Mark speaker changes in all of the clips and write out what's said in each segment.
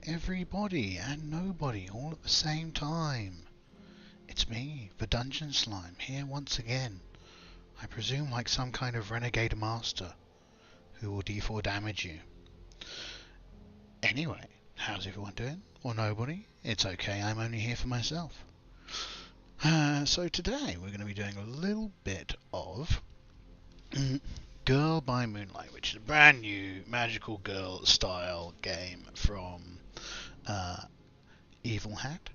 Speaker 1: everybody and nobody all at the same time. It's me, the Dungeon Slime, here once again. I presume like some kind of renegade master who will D4 damage you. Anyway, how's everyone doing? Or nobody? It's okay, I'm only here for myself. So today we're going to be doing a little bit of Girl by Moonlight, which is a brand new magical girl style game from Evil Hat.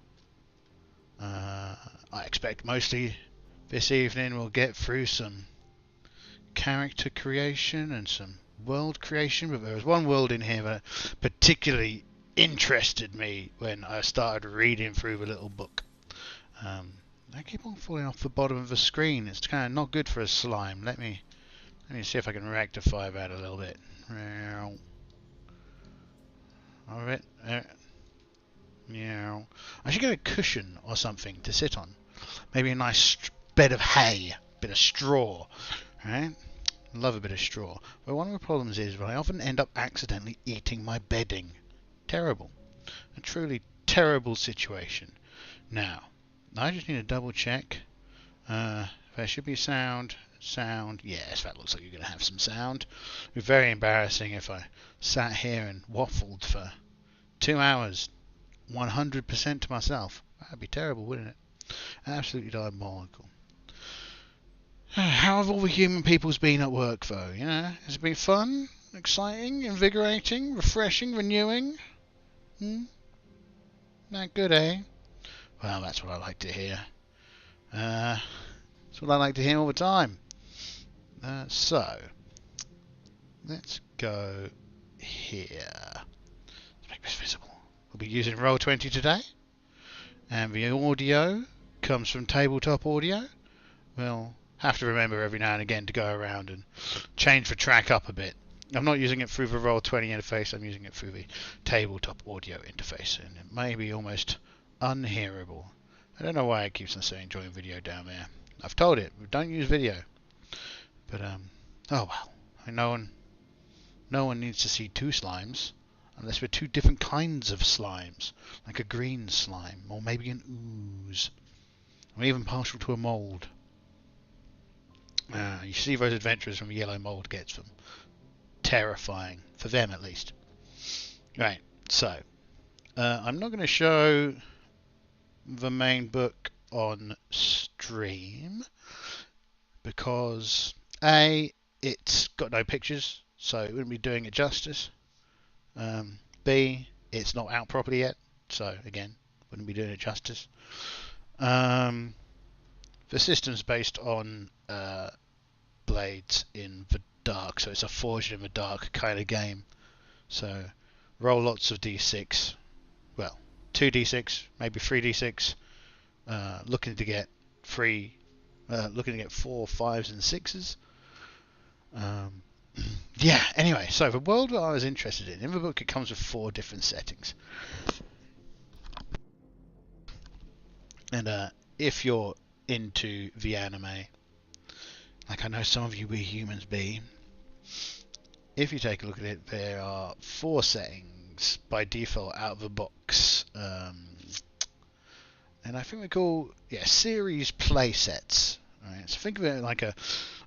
Speaker 1: I expect mostly this evening we'll get through some character creation and some world creation, but there was one world in here that particularly interested me when I started reading through the little book. I keep on falling off the bottom of the screen. It's kind of not good for a slime. Let me see if I can rectify that a little bit. All right. Yeah. I should get a cushion or something to sit on. Maybe a nice bed of hay, bit of straw. Right? Love a bit of straw. But one of the problems is that I often end up accidentally eating my bedding. Terrible. A truly terrible situation. Now, I just need to double check. There should be sound. Yes, that looks like you're going to have some sound. It would be very embarrassing if I sat here and waffled for 2 hours, 100% to myself. That'd be terrible, wouldn't it? Absolutely diabolical. How have all the human peoples been at work, though? You know, has it been fun, exciting, invigorating, refreshing, renewing? Not good, eh? Well, that's what I like to hear. That's what I like to hear all the time. So, let's go here. Let's make this visible. We'll be using Roll20 today. And the audio comes from Tabletop Audio. We'll have to remember every now and again to go around and change the track up a bit. I'm not using it through the Roll20 interface, I'm using it through the Tabletop Audio interface. And it may be almost unhearable. I don't know why it keeps on saying join video down there. I've told it, don't use video. But, oh well. No one needs to see two slimes. Unless we're two different kinds of slimes. Like a green slime, or maybe an ooze. Or even partial to a mould. You see those adventurers from Yellow Mould gets them. Terrifying. For them, at least. Right, so. I'm not going to show the main book on stream. Because, A, it's got no pictures, so it wouldn't be doing it justice. B, it's not out properly yet, so again, wouldn't be doing it justice. The system's based on Blades in the Dark, so it's a Forged in the Dark kind of game. So roll lots of d6, well, 2d6, maybe 3d6, looking to get 4, 5s, and 6s. Yeah, anyway, so the world that I was interested in the book, it comes with 4 different settings. And if you're into the anime, like I know some of you we humans be, if you take a look at it, there are 4 settings by default out of the box. And I think we call, series play sets. Right, so think of it like I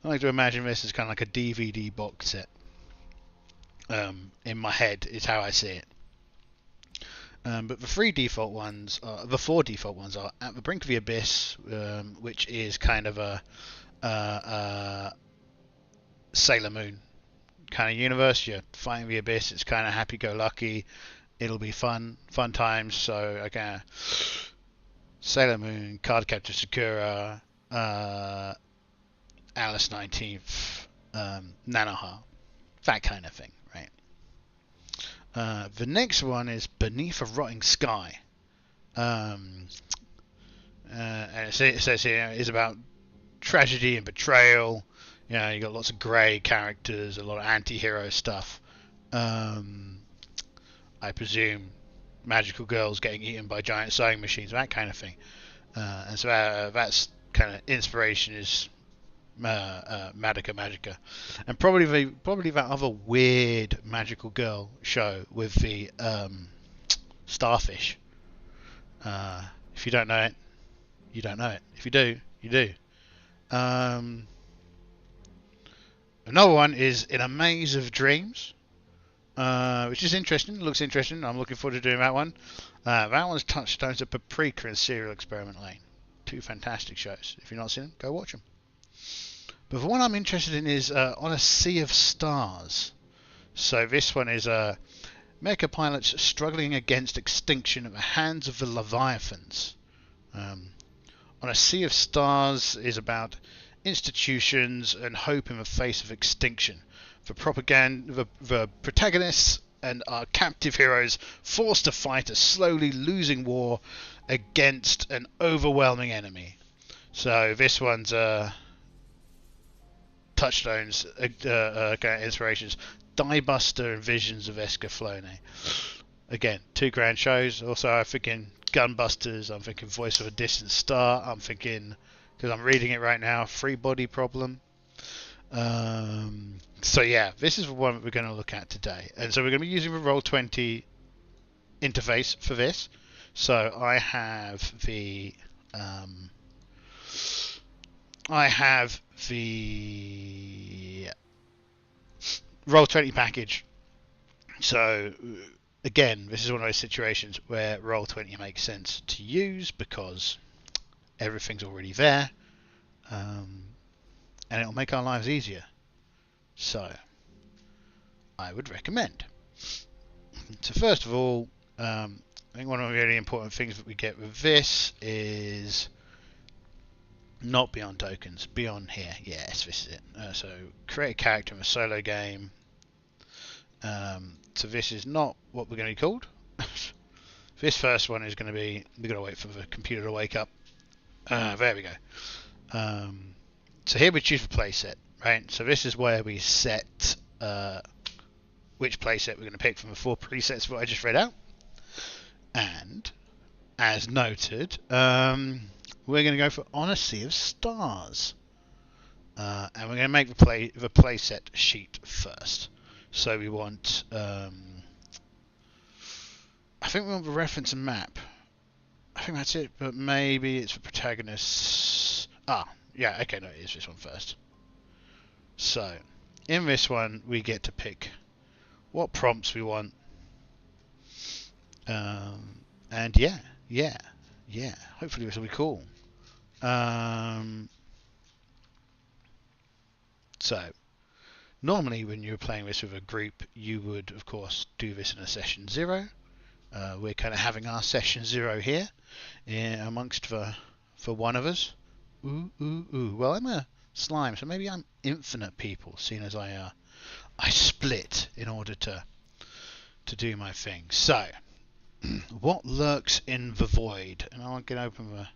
Speaker 1: like to imagine this as kind of like a DVD box set. In my head is how I see it. But the 4 default ones are At the Brink of the Abyss, which is kind of a Sailor Moon kind of universe. You're fighting the abyss. It's kind of happy-go-lucky. It'll be fun times. So again, Sailor Moon, Cardcaptor Sakura, Alice 19th, Nanoha, that kind of thing, right? The next one is Beneath a Rotting Sky. And it says here is about tragedy and betrayal. You know, you got lots of grey characters, a lot of anti-hero stuff. I presume magical girls getting eaten by giant sewing machines, that kind of thing. And so that's kind of inspiration is Magica Magica, and probably that other weird magical girl show with the starfish. If you don't know it, you don't know it. If you do, you do. Another one is In a Maze of Dreams, which is interesting. It looks interesting. I'm looking forward to doing that one. That one's Touchstones of Paprika and Serial Experiment Lane. Two fantastic shows. If you've not seen them, go watch them. But the one I'm interested in is On a Sea of Stars. So this one is mecha pilots struggling against extinction at the hands of the Leviathans. On a Sea of Stars is about institutions and hope in the face of extinction. The protagonists and our captive heroes forced to fight a slowly losing war against an overwhelming enemy. So this one's Touchstones, inspirations, Diebuster and Visions of Escaflowne. Again, two grand shows. Also, I'm thinking Gunbusters, I'm thinking Voice of a Distant Star, I'm thinking, because I'm reading it right now, Free Body Problem. So yeah, this is the one that we're going to look at today. And so we're going to be using the Roll20 interface for this. So I have the Roll20 package. So again, this is one of those situations where Roll20 makes sense to use because everything's already there, and it'll make our lives easier. So I would recommend. So first of all, I think one of the really important things that we get with this is not beyond tokens, beyond here. Yes, this is it. So create a character in a solo game. So this is not what we're going to be called. This first one is going to be, we've got to wait for the computer to wake up. There we go. So here we choose the playset, right? So this is where we set which playset we're going to pick from the 4 presets that I just read out. And as noted, we're going to go for On a Sea of Stars, and we're going to make the playset sheet first. So we want, I think we want the reference and map. I think that's it, but maybe it's the protagonists. Yeah, okay, no, it is this one first. So, in this one, we get to pick what prompts we want. And yeah. Hopefully this will be cool. So, normally when you're playing this with a group, you would, of course, do this in a session 0. We're kind of having our session 0 here, amongst for one of us. Ooh. Well, I'm a slime, so maybe I'm infinite people, seeing as I split in order to do my thing. So, what lurks in the void? And I'm going to open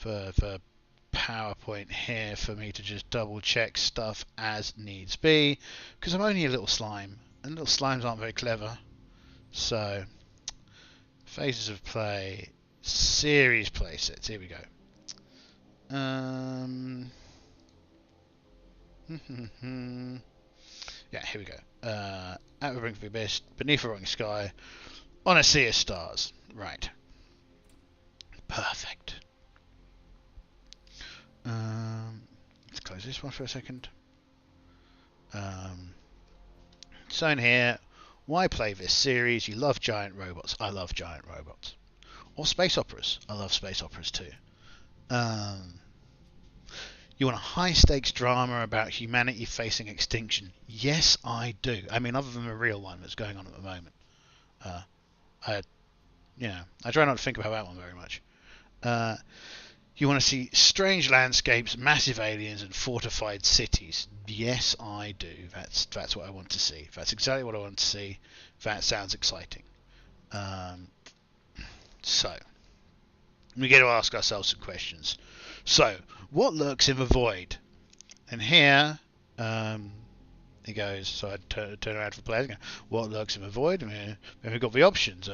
Speaker 1: the PowerPoint here for me to just double check stuff as needs be, because I'm only a little slime, and little slimes aren't very clever. So, phases of play, series playsets. Here we go. Yeah, here we go. At the brink of the abyss, beneath a roaring sky, on a sea of stars. Right. Perfect. Let's close this one for a second. So in here, why play this series? You love giant robots. I love giant robots. Or space operas. I love space operas too. You want a high-stakes drama about humanity facing extinction? Yes, I do. I mean, other than the real one that's going on at the moment. I try not to think about that one very much. You want to see strange landscapes, massive aliens, and fortified cities? Yes, I do. That's what I want to see. That's exactly what I want to see. That sounds exciting. So, we get to ask ourselves some questions. So, what lurks in the void? And here, he goes, so I turn around to the players and go, what lurks in the void? And then we've got the options.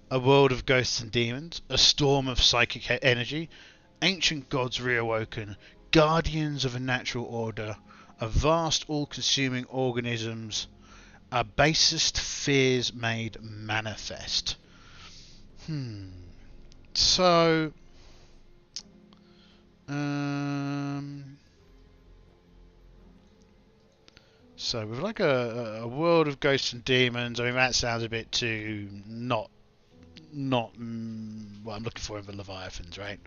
Speaker 1: A world of ghosts and demons, a storm of psychic energy, ancient gods reawoken, guardians of a natural order, a vast all-consuming organisms, our basest fears made manifest. So, um, so with like a world of ghosts and demons, I mean that sounds a bit too not what I'm looking for in the Leviathans, right?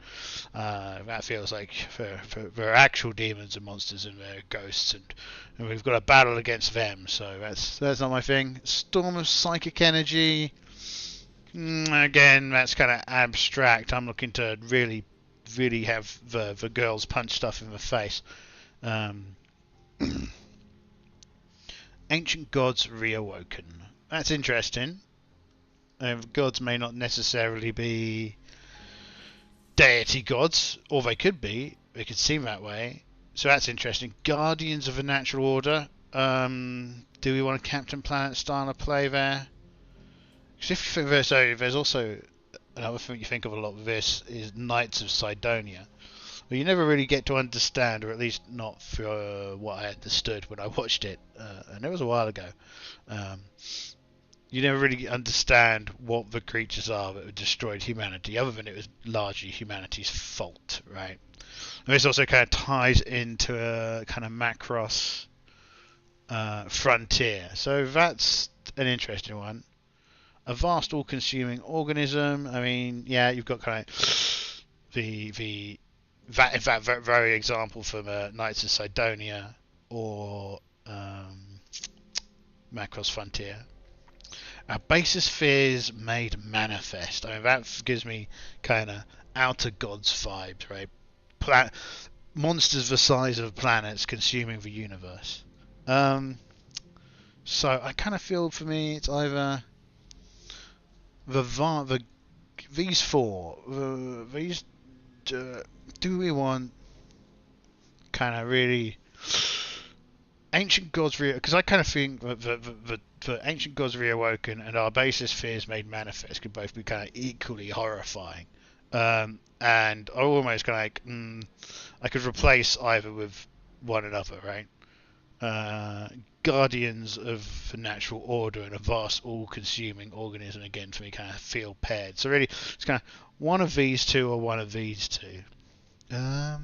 Speaker 1: That feels like for actual demons and monsters and ghosts, and we've got a battle against them. So that's not my thing. Storm of psychic energy. Again, that's kind of abstract. I'm looking to really have the girls punch stuff in the face. Ancient gods reawoken. That's interesting. Gods may not necessarily be deity gods, or they could be. They could seem that way. So that's interesting. Guardians of the natural order. Do we want a Captain Planet style of play there? Because if you think there's also another thing you think of a lot with this is Knights of Sidonia. Well, you never really get to understand, or at least not for what I understood when I watched it, and it was a while ago. You never really understand what the creatures are that destroyed humanity, other than it was largely humanity's fault, right? And this also kind of ties into a kind of Macross frontier, so that's an interesting one. A vast, all-consuming organism. I mean, yeah, you've got kind of that very example from Knights of Sidonia or Macross Frontier. Basis fears made manifest. I mean, that gives me kind of Outer Gods vibes, right? Monsters the size of planets consuming the universe. So I kind of feel for me it's either these four. Do we want kind of really Ancient Gods because I kind of think that the Ancient Gods Reawoken and Our Basis Fears Made Manifest could both be kind of equally horrifying. And I almost kind of like, I could replace either with one another, right? Guardians of the natural order and a vast all-consuming organism, again, for me, kind of feel paired. So really, it's kind of one of these two or one of these two. Yeah.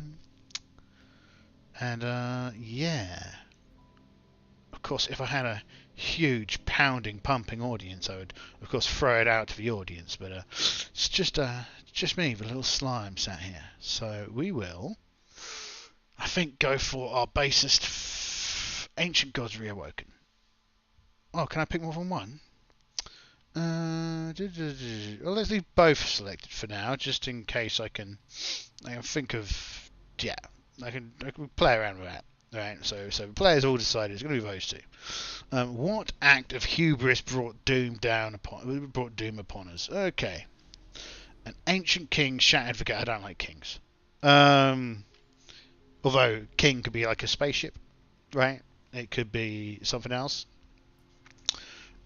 Speaker 1: Of course, if I had a huge, pounding, pumping audience, I would, of course, throw it out to the audience. But it's just me, the little slime sat here. So we will, I think, go for our basest Ancient Gods Reawoken. Oh, can I pick more than one? Well, let's leave both selected for now, just in case I can think of, yeah, I can play around with that. Right, so the players all decided it's going to be those two. What act of hubris brought doom upon us? Okay, an ancient king shattered the gate. I don't like kings. Although king could be like a spaceship, right? It could be something else.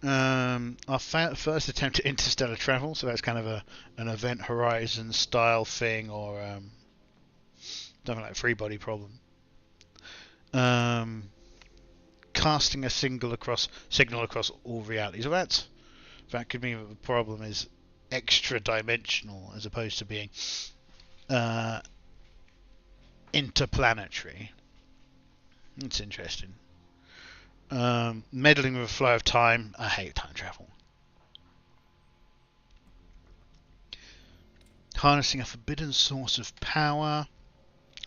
Speaker 1: Our first attempt at interstellar travel, so that's kind of an Event Horizon style thing, or something like Free Body Problem. Casting a signal across all realities. So that could mean that the problem is extra dimensional as opposed to being interplanetary. It's interesting. Meddling with the flow of time. I hate time travel. Harnessing a forbidden source of power.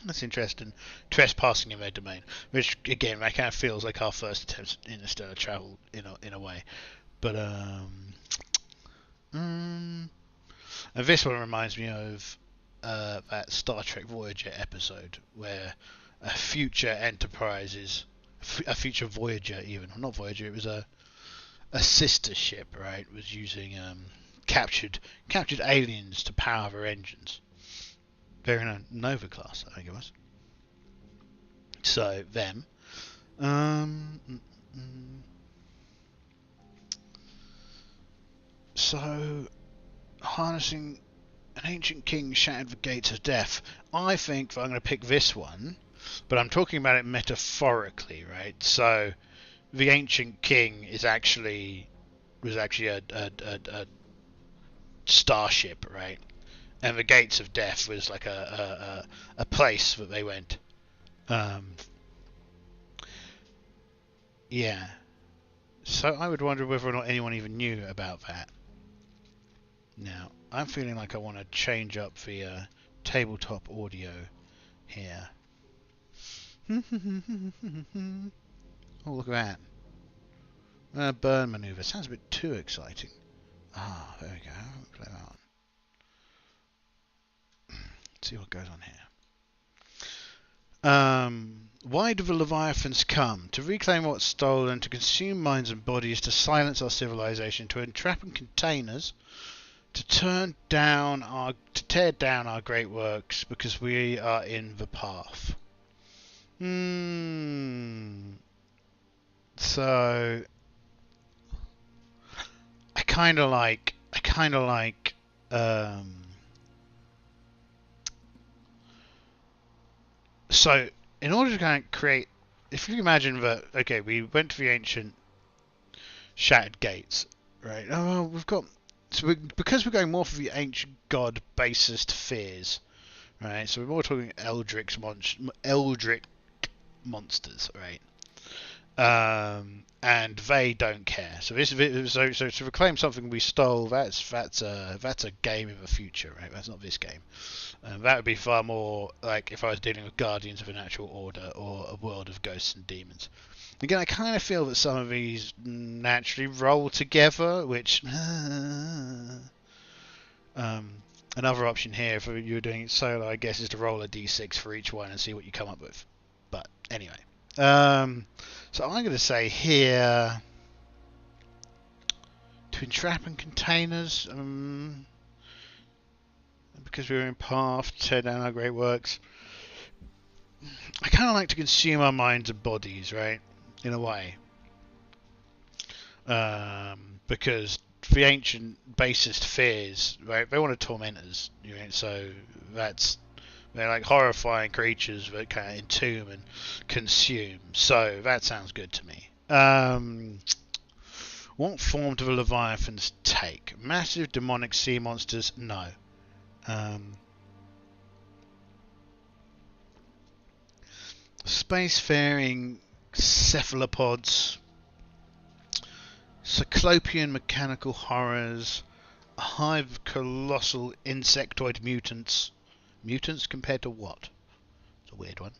Speaker 1: That's interesting. Trespassing in their domain, which again, that kind of feels like our first attempt at interstellar travel in a way. But and this one reminds me of that Star Trek Voyager episode where a future Voyager, even not Voyager, it was a sister ship, right? Was using captured aliens to power their engines. They're in a Nova class, I think it was. So them. So harnessing an ancient king shattered the gates of death. I think that I'm going to pick this one, but I'm talking about it metaphorically, right? So the ancient king was actually a starship, right? And the gates of death was like a place that they went. Yeah. So I would wonder whether or not anyone even knew about that. Now, I'm feeling like I want to change up the tabletop audio here. Oh, look at that. Burn maneuver. Sounds a bit too exciting. Ah, there we go. Play that on. Let's see what goes on here. Why do the Leviathans come? To reclaim what's stolen, to consume minds and bodies, to silence our civilization, to entrap and contain us, to tear down our great works, because we are in the path. So I kind of like so in order to kind of create, if you imagine that, okay, we went to the ancient shattered gates, right? Oh, well, we've got, because we're going more for the ancient god basest fears, right? So we're more talking eldritch monsters, right? And they don't care. So to reclaim something we stole, that's a game in the future, right? That's not this game. That would be far more like if I was dealing with Guardians of a Natural Order or a World of Ghosts and Demons. Again, I kind of feel that some of these naturally roll together, which another option here if you were doing it solo, I guess, is to roll a d6 for each one and see what you come up with. But anyway. So I'm going to say here to entrap and containers, because we're in path, tear down our great works. I kind of like to consume our minds and bodies, right? In a way, because the ancient basest fears, right? They want to torment us, you know, so they're like horrifying creatures that can entomb and consume. So that sounds good to me. What form do the Leviathans take? Massive demonic sea monsters? No. Spacefaring cephalopods, cyclopean mechanical horrors, a hive of colossal insectoid mutants. Mutants compared to what? It's a weird one.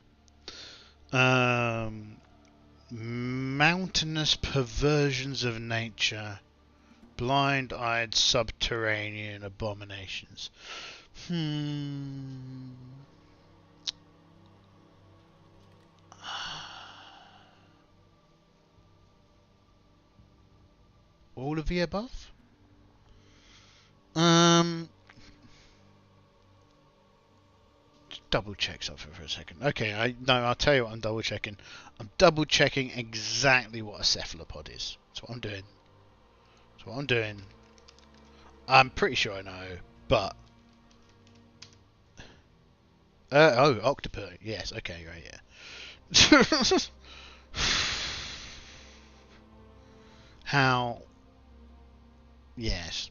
Speaker 1: Mountainous perversions of nature, blind-eyed subterranean abominations. All of the above? Double check something for a second. Okay, I'll tell you what I'm double checking. I'm double checking exactly what a cephalopod is. That's what I'm doing. I'm pretty sure I know, but octopi. Yes, okay, right, yeah. How? Yes.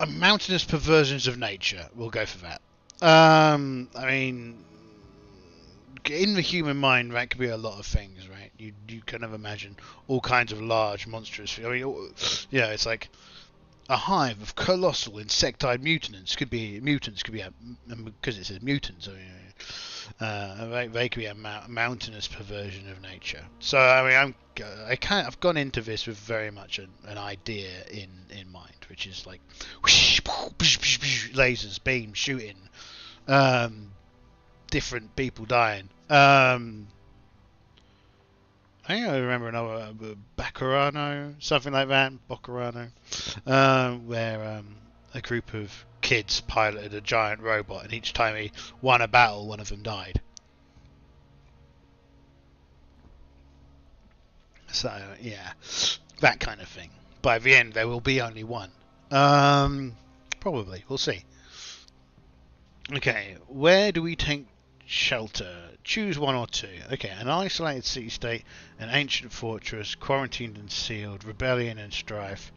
Speaker 1: Mountainous perversions of nature. We'll go for that. I mean, in the human mind, that could be a lot of things, right? You kind of imagine all kinds of large, monstrous. I mean, yeah, it's like a hive of colossal insectoid mutants could be because it says mutants. I mean, they could be a mountainous perversion of nature. So I mean, I've gone into this with very much an idea in mind, which is like whoosh, lasers, beams, shooting, different people dying. I think I remember another Baccarano, something like that, Boccarano, where a group of kids piloted a giant robot, and each time he won a battle, one of them died. So yeah, that kind of thing. By the end, there will be only one. Probably, we'll see. Okay, where do we take Shelter. Choose one or two. Okay, an isolated city-state, an ancient fortress, quarantined and sealed, rebellion and strife,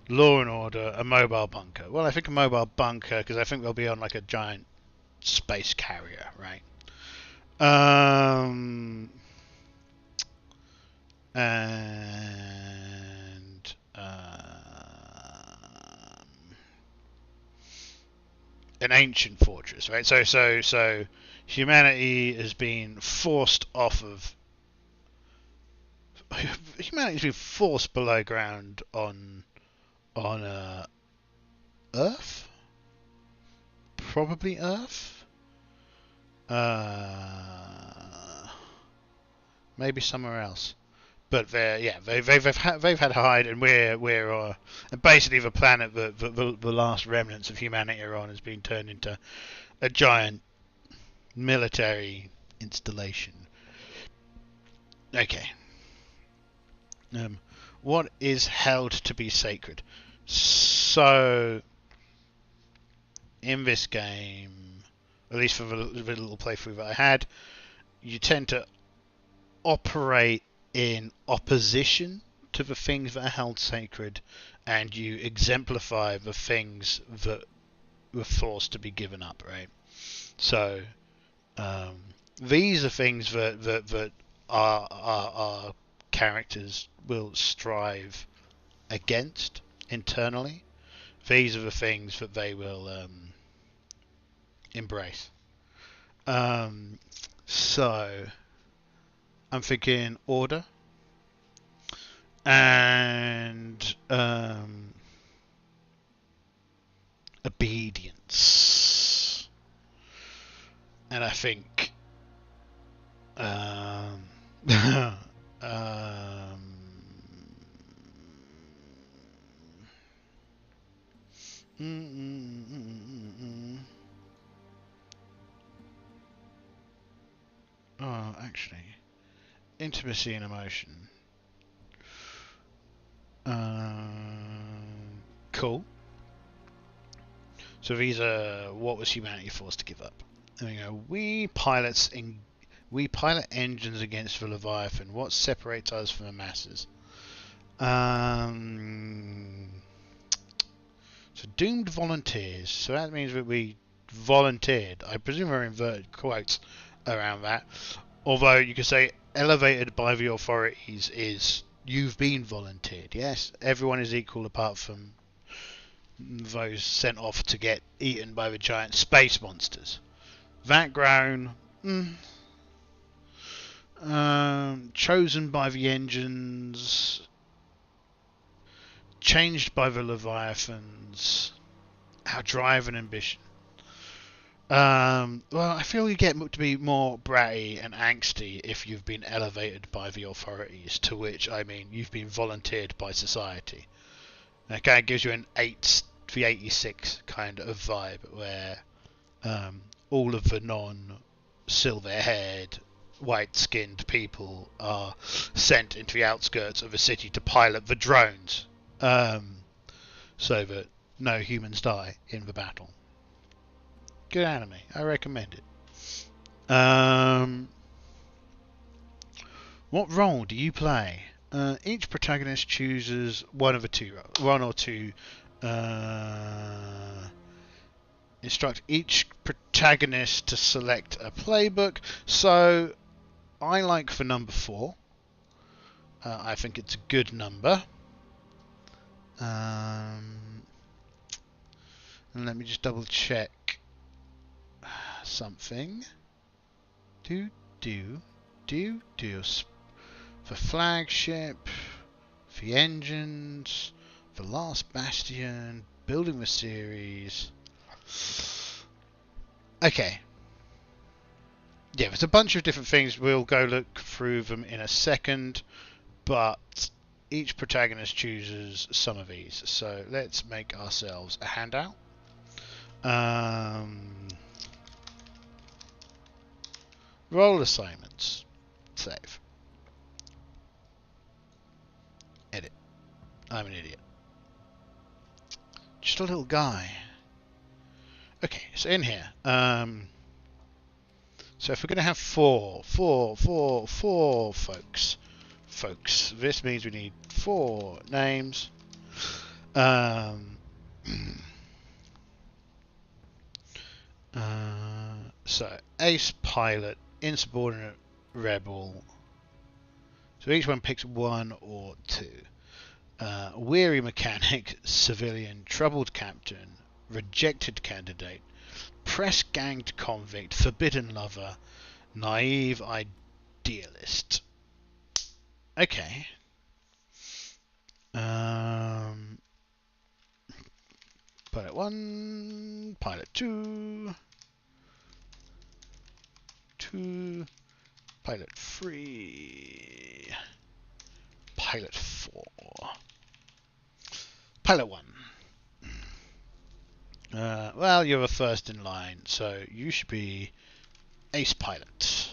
Speaker 1: law and order, a mobile bunker. Well, I think a mobile bunker, because I think they'll be on like a giant space carrier, right? And an ancient fortress, right? So humanity has been forced off of. Humanity's been forced below ground on Earth, probably Earth. Maybe somewhere else. But they've had to hide, and we're and basically the planet that the last remnants of humanity are on has been turned into a giant military installation. Okay. What is held to be sacred? So, in this game, at least for the little playthrough that I had, you tend to operate in opposition to the things that are held sacred, and you exemplify the things that were forced to be given up, right? So, these are things that our characters will strive against internally. These are the things that they will embrace. So I'm thinking order and obedience, and I think oh, actually, intimacy and emotion. Cool. So these are what was humanity forced to give up. There we go. We pilot engines against the Leviathan. What separates us from the masses? So doomed volunteers. So that means that we volunteered. I presume we're inverted quotes around that. Although you could say elevated by the authorities is you've been volunteered. Yes, everyone is equal apart from those sent off to get eaten by the giant space monsters. That grown. Chosen by the engines. Changed by the Leviathans. Our drive and ambition. Well, I feel you get to be more bratty and angsty if you've been elevated by the authorities, to which I mean you've been volunteered by society. That kind of gives you an 86 kind of vibe, where all of the non-silver-haired, white-skinned people are sent into the outskirts of a city to pilot the drones, so that no humans die in the battle. Good anime. I recommend it. What role do you play? Each protagonist chooses one or two. Instruct each protagonist to select a playbook. So I like for number 4. I think it's a good number. And let me just double check something. Do for flagship, for engines, for last bastion, building the series. Okay. Yeah, there's a bunch of different things. We'll go look through them in a second, but each protagonist chooses some of these. So let's make ourselves a handout. Role assignments. Save. Edit. I'm an idiot. Just a little guy. Okay, so in here. So if we're going to have four folks, this means we need 4 names. So ace pilot, insubordinate rebel. So each one picks 1 or 2. Weary mechanic, civilian, troubled captain, rejected candidate, press ganged convict, forbidden lover, naive idealist. Okay. Pilot 1, pilot 2, pilot 3, pilot 4, pilot 1. Well, you're the first in line, so you should be ace pilot.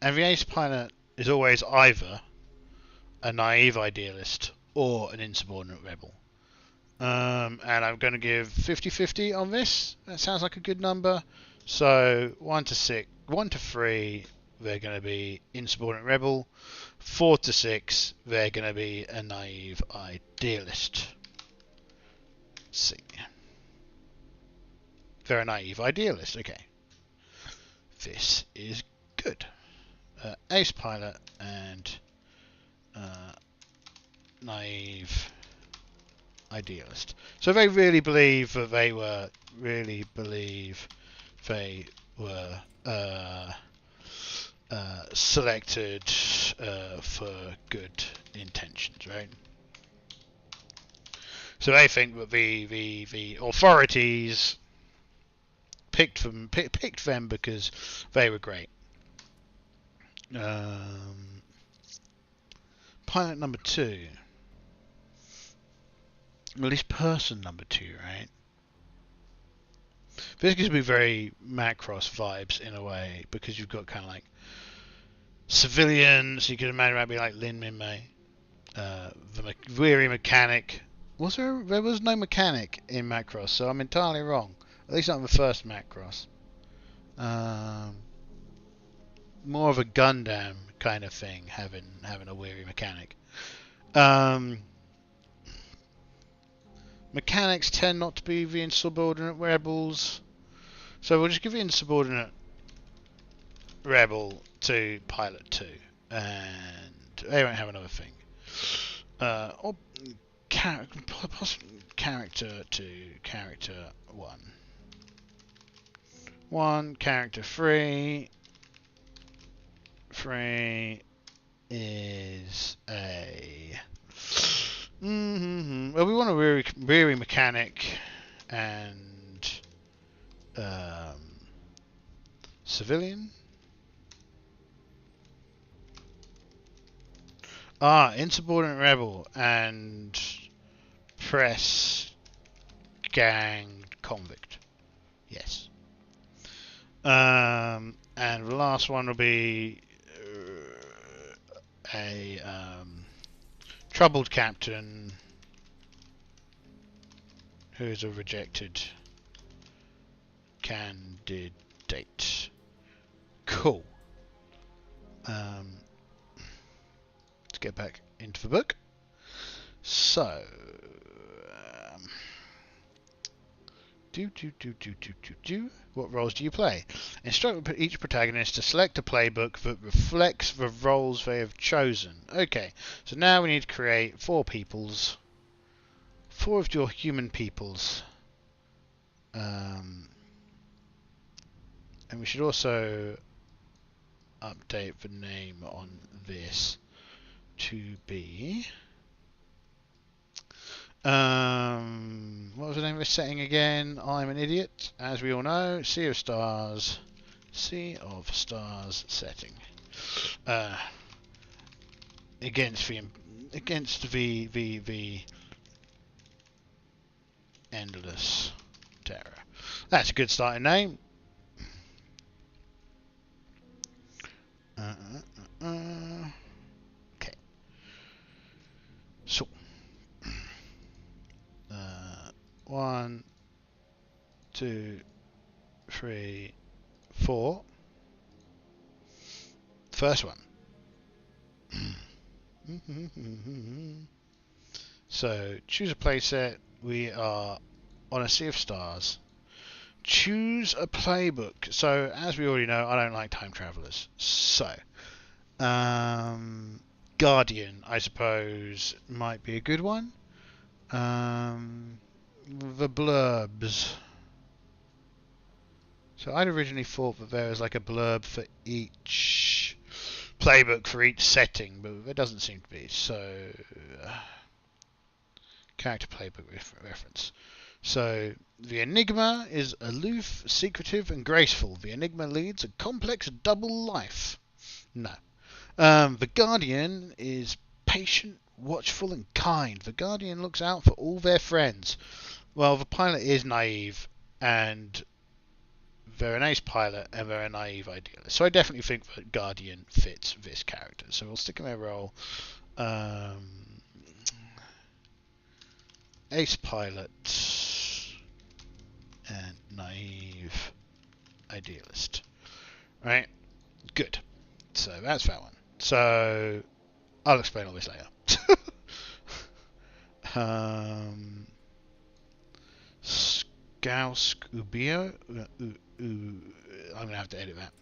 Speaker 1: Every ace pilot is always either a naive idealist or an insubordinate rebel. And I'm going to give 50-50 on this. That sounds like a good number. So 1 to 3, they're going to be insubordinate rebel. 4 to 6, they're going to be a naive idealist. Let's see. They're a naive idealist. Okay. This is good. Ace pilot and naive idealist. So they really believe that they were selected for good intentions, right? So they think that the authorities picked them because they were great. Pilot number 2. Well, this person number 2, right? This gives me very Macross vibes in a way, because you've got kind of like civilians. You could imagine that being like Lin Min Mei, the weary mechanic. There was no mechanic in Macross, so I'm entirely wrong. At least not in the first Macross. More of a Gundam kind of thing, having a weary mechanic. Mechanics tend not to be the insubordinate rebels, so we'll just give the insubordinate rebel to pilot 2, and they won't have another thing. Or character to character 1. 1 character 3. 3 is a well, we want a weary mechanic and civilian. Insubordinate rebel and press gang convict. Yes. And the last one will be a troubled captain who is a rejected candidate. Cool. Let's get back into the book. So, what roles do you play? Instruct each protagonist to select a playbook that reflects the roles they have chosen. Okay, so now we need to create 4 peoples. 4 of your human peoples. And we should also update the name on this to be... what was the name of this setting again? I'm an idiot, as we all know. Sea of Stars setting. Against the endless terror. That's a good starting name. Okay. So 1, 2, 3, 4. First one. So, choose a playset. We are on a sea of stars. Choose a playbook. So, as we already know, I don't like time travelers. So, Guardian, I suppose, might be a good one. The blurbs. So, I'd originally thought that there was like a blurb for each playbook for each setting, but there doesn't seem to be. So, character playbook reference. So, the Enigma is aloof, secretive, and graceful. The Enigma leads a complex double life. No. The Guardian is patient, watchful, and kind. The Guardian looks out for all their friends. Well, the pilot is naive, and they're an ace pilot, and they're a naive idealist. So I definitely think that Guardian fits this character. So we'll stick in their role. Ace pilot and naive idealist. Right? Good. So that's that one. So I'll explain all this later. Scouscubio. I'm going to have to edit that.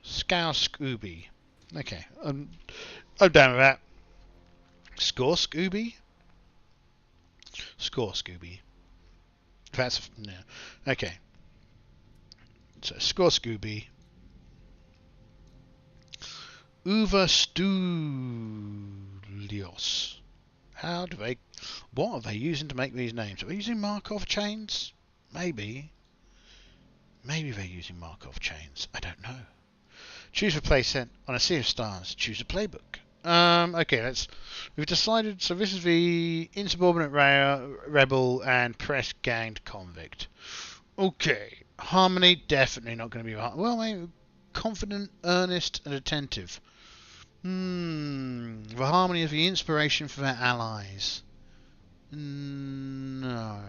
Speaker 1: Scouscooby. Okay. I'm down with that. Score Scooby? Score Scooby. That's no. Okay. So Score Scooby. Uva Stulios. How do they? What are they using to make these names? Are they using Markov chains? Maybe. Maybe they're using Markov chains. I don't know. Choose a playset on a sea of stars. Choose a playbook. Okay, we've decided, so this is the insubordinate rebel and press-ganged convict. Okay, harmony, definitely not going to be, well, maybe confident, earnest, and attentive. The harmony is the inspiration for their allies. No.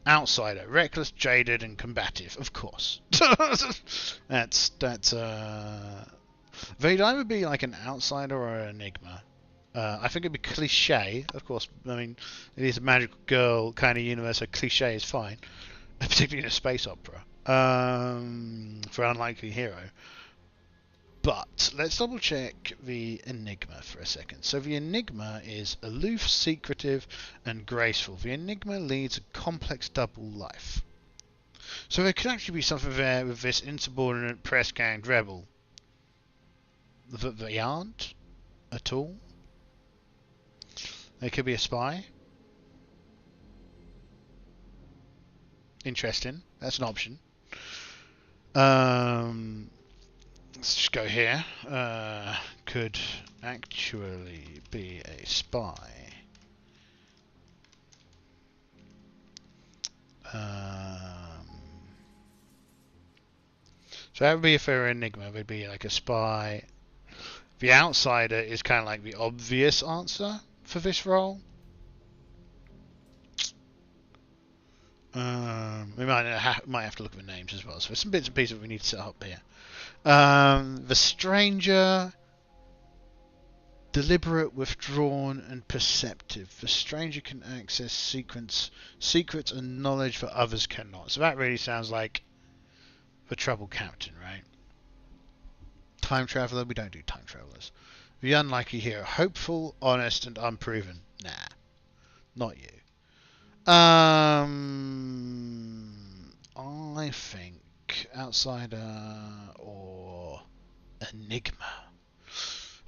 Speaker 1: Outsider, reckless, jaded, and combative, of course. that's They'd either be like an outsider or an enigma. I think it'd be cliche, of course. I mean, it is a magical girl kind of universe, so cliche is fine, particularly in a space opera for an unlikely hero. But let's double check the enigma for a second. So the enigma is aloof, secretive, and graceful. The enigma leads a complex double life. So there could actually be something there with this insubordinate press-ganged rebel that they aren't at all. They could be a spy. Interesting. That's an option. Let's just go here. Could actually be a spy. So that would be if they were an enigma. It would be like a spy. The outsider is kind of like the obvious answer for this role. We might have to look at the names as well. So there's some bits and pieces we need to set up here. The stranger, deliberate, withdrawn, and perceptive. The stranger can access secrets and knowledge that others cannot. So that really sounds like the troubled captain, right? Time traveler, we don't do time travelers. The unlikely hero, hopeful, honest, and unproven. Nah, not you. I think outsider or enigma.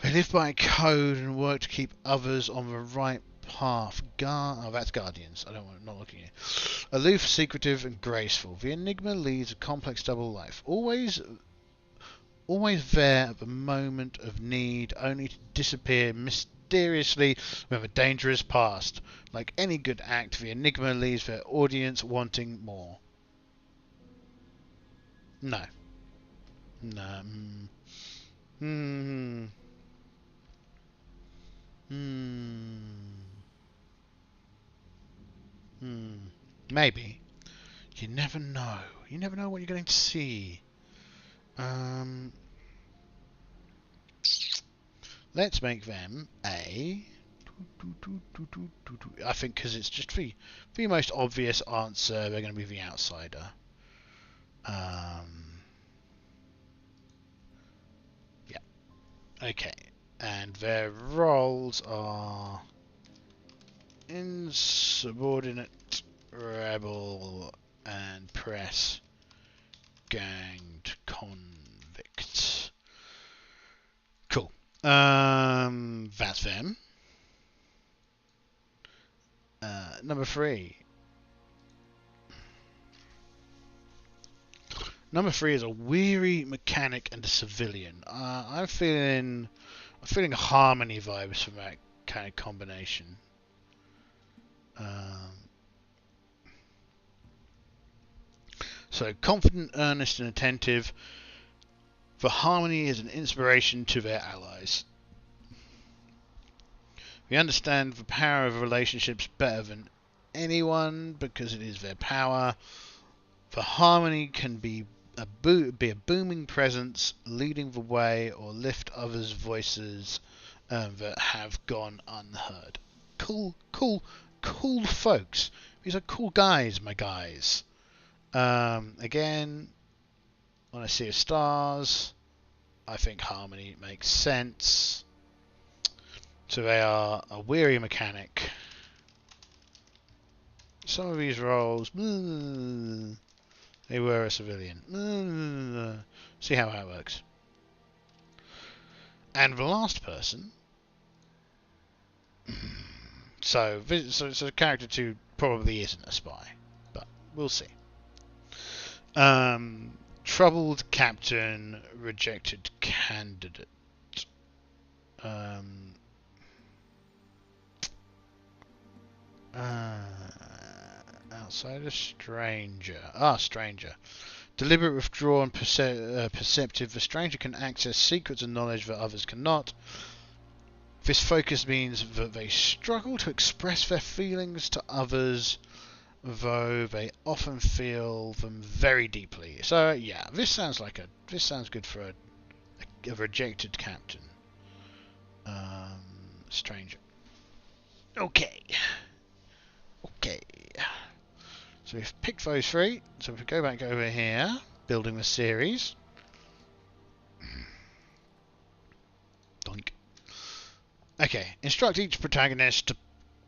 Speaker 1: They live by code and work to keep others on the right path. That's Guardians. Not looking at you. Aloof, secretive, and graceful. The enigma leads a complex double life. Always there at the moment of need, only to disappear mysteriously when the danger is past. Like any good act, the enigma leaves their audience wanting more. No. No. Maybe. You never know. You never know what you're going to see. Let's make them a... I think because it's just the most obvious answer, they're going to be the outsider. Yeah. Okay. And their roles are insubordinate, rebel, and press ganged convicts. Cool. That's them. Number 3. Number 3 is a weary mechanic and a civilian. I'm feeling harmony vibes from that kind of combination. So confident, earnest, and attentive. For harmony is an inspiration to their allies. We understand the power of relationships better than anyone because it is their power. For harmony can be a booming presence, leading the way, or lift others' voices that have gone unheard. Cool folks. These are cool guys, my guys. Again, on a sea of stars, I think harmony makes sense. So they are a weary mechanic. Some of these roles, they were a civilian. See how that works. And the last person, so character 2 probably isn't a spy, but we'll see. Troubled captain, rejected candidate. Outsider, stranger. Stranger. Deliberate, withdrawn, perceptive. The stranger can access secrets and knowledge that others cannot. This focus means that they struggle to express their feelings to others, though they often feel them very deeply. So yeah, this sounds good for a rejected captain. Stranger. Okay. So we've picked those 3. So if we go back over here, building the series. Doink. Okay, instruct each protagonist to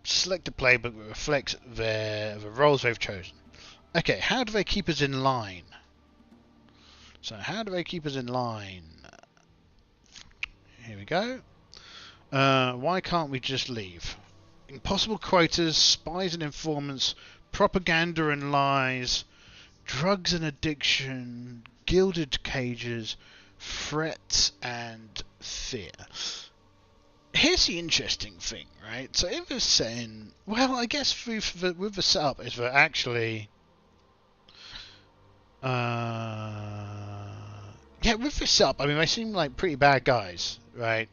Speaker 1: select a playbook that reflects the roles they've chosen. Okay, how do they keep us in line? Here we go. Why can't we just leave? Impossible quotas, spies and informants, propaganda and lies, drugs and addiction, gilded cages, threats and fear. Here's the interesting thing, right? So if it's saying, well, I guess with the setup is that actually, with this setup, I mean, they seem like pretty bad guys, right?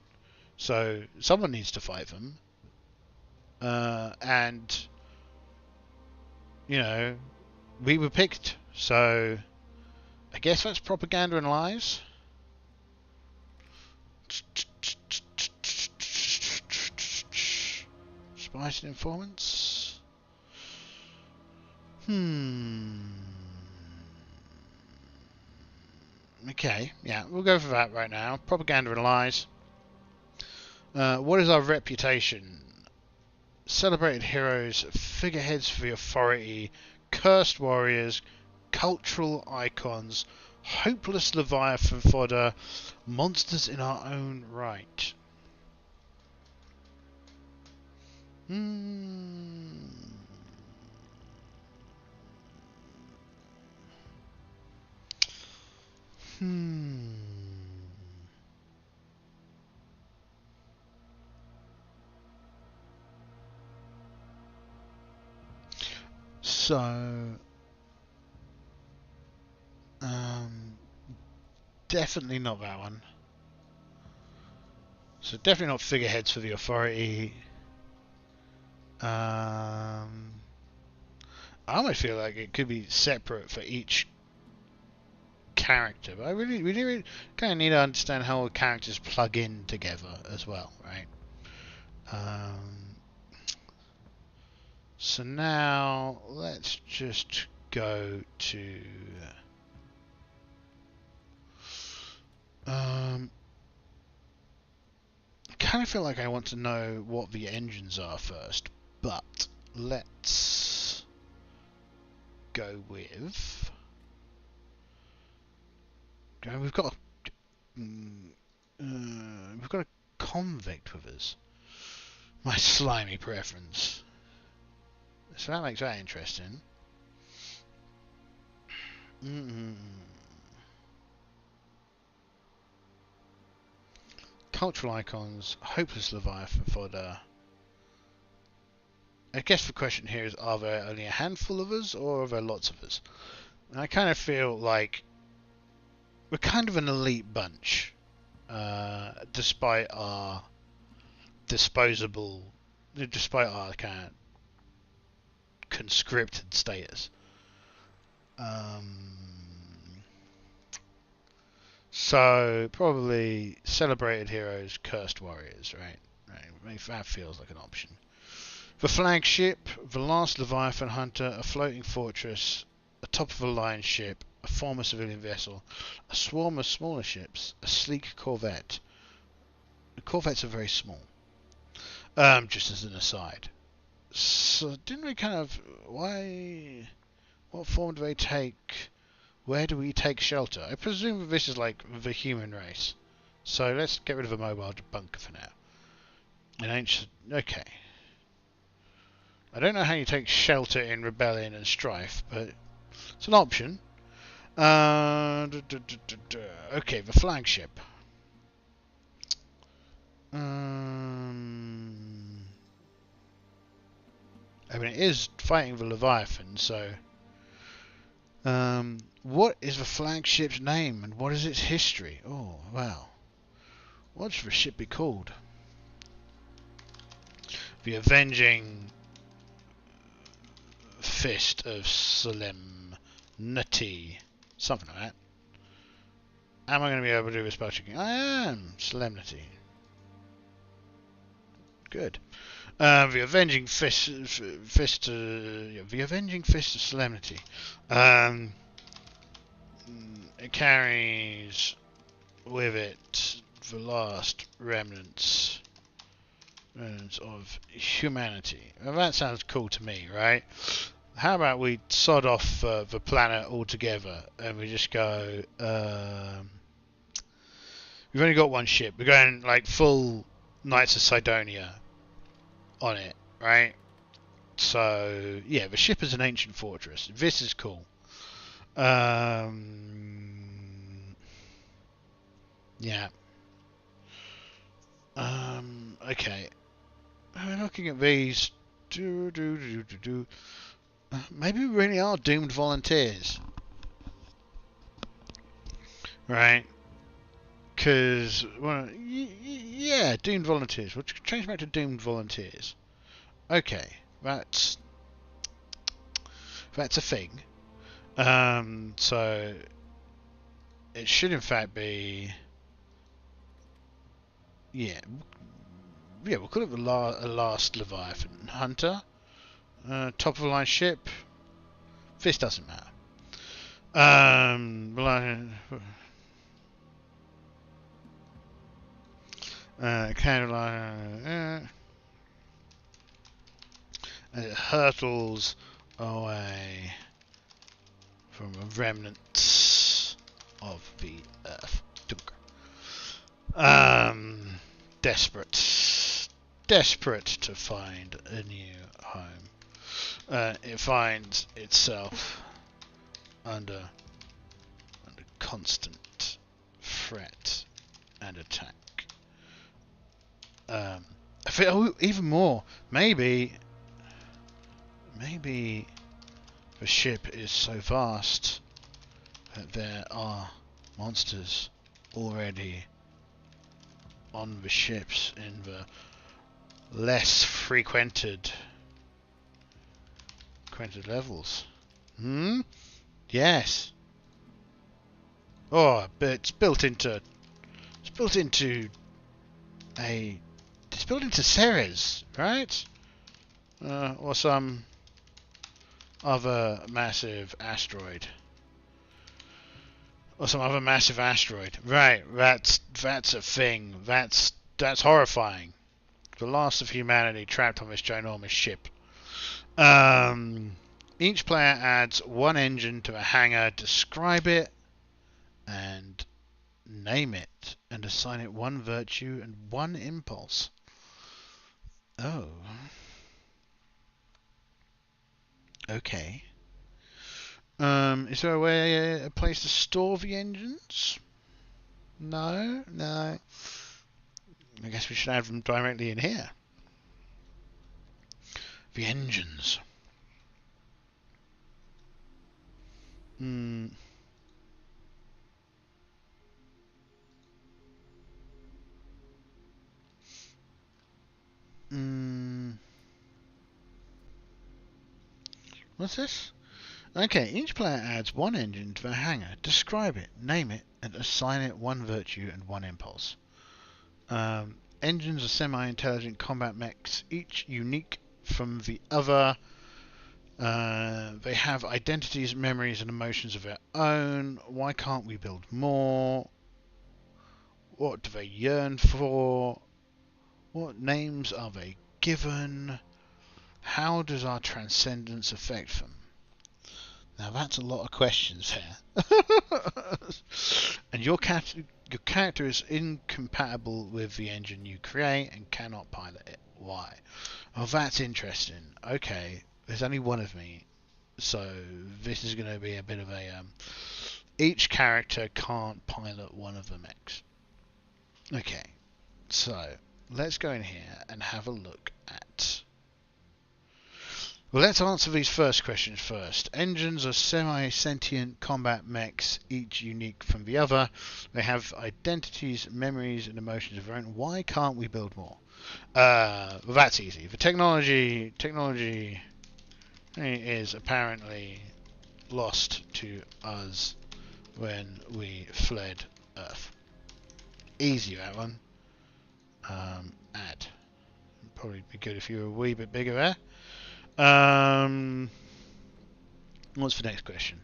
Speaker 1: So someone needs to fight them, and you know, we were picked, so I guess that's propaganda and lies. Spies and informants. Okay, yeah, we'll go for that right now. Propaganda and lies. What is our reputation? Celebrated heroes, figureheads for the authority, cursed warriors, cultural icons, hopeless Leviathan fodder, monsters in our own right. So, definitely not that one. So definitely not figureheads for the authority. I almost feel like it could be separate for each character, but we really kind of need to understand how all characters plug in together as well, right? So now let's just go to I kind of feel like I want to know what the engines are first, but let's go with we've got a convict with us. My slimy preference. So that makes that interesting. Cultural icons, hopeless Leviathan fodder. I guess the question here is, are there only a handful of us, or are there lots of us? And I kind of feel like we're kind of an elite bunch, despite our kind of conscripted status. So probably celebrated heroes, cursed warriors, right? Right. That feels like an option. The flagship, the last Leviathan hunter, a floating fortress, a top-of-the-line ship, a former civilian vessel, a swarm of smaller ships, a sleek corvette. The corvettes are very small. Just as an aside. So didn't we kind of... What form do they take? Where do we take shelter? I presume this is like the human race. So let's get rid of the mobile bunker for now. Okay. I don't know how you take shelter in rebellion and strife, but it's an option. Okay, the flagship. I mean, it is fighting the Leviathan, so... what is the flagship's name, and what is its history? Oh, wow. What should the ship be called? The Avenging Fist of Solemnity. Something like that. Am I going to be able to do this spell checking? I am. Solemnity. Good. The Avenging Fist the Avenging Fist of Solemnity. It carries with it the last remnants of humanity. Well, that sounds cool to me, right? How about we sod off the planet altogether and we just go... we've only got one ship. We're going like full Knights of Sidonia on it, right? So, yeah, the ship is an ancient fortress. This is cool. Yeah. Okay. I'm looking at these. Maybe we really are doomed volunteers. Right? Because, well, yeah, doomed volunteers. We'll change back to doomed volunteers. Okay. That's a thing. So it should in fact be, yeah, we'll call it the last Leviathan hunter, top of the line ship. This doesn't matter. It hurtles away from the remnants of the earth. Desperate to find a new home. It finds itself under constant threat and attack. I feel even more. Maybe the ship is so vast that there are monsters already on the ships in the less frequented Sequential levels. Hmm? Yes. Oh, but it's built into Ceres, right? Or some other massive asteroid. Or some other massive asteroid. Right, that's a thing. That's horrifying. The last of humanity trapped on this ginormous ship. Each player adds one engine to a hangar, describe it, and name it, and assign it one virtue and one impulse. Oh. Okay. Is there a place to store the engines? No. I guess we should add them directly in here. The engines. What's this? Okay, each player adds one engine to the hangar. Describe it, name it, and assign it one virtue and one impulse. Engines are semi-intelligent combat mechs, each unique from the other. They have identities, memories, and emotions of their own. Why can't we build more? What do they yearn for? What names are they given? How does our transcendence affect them? Now that's a lot of questions there. And your character is incompatible with the engine you create and cannot pilot it. Why? Oh, that's interesting. Okay, there's only one of me, so this is going to be a bit of a... each character can't pilot one of the mechs. Okay, so let's go in here and have a look at... Well, let's answer these first questions first. Engines are semi-sentient combat mechs, each unique from the other. They have identities, memories, and emotions of their own. Why can't we build more? Well, that's easy. The technology is apparently lost to us when we fled Earth. Easy, that one. Add. Probably be good if you were a wee bit bigger there. What's the next question?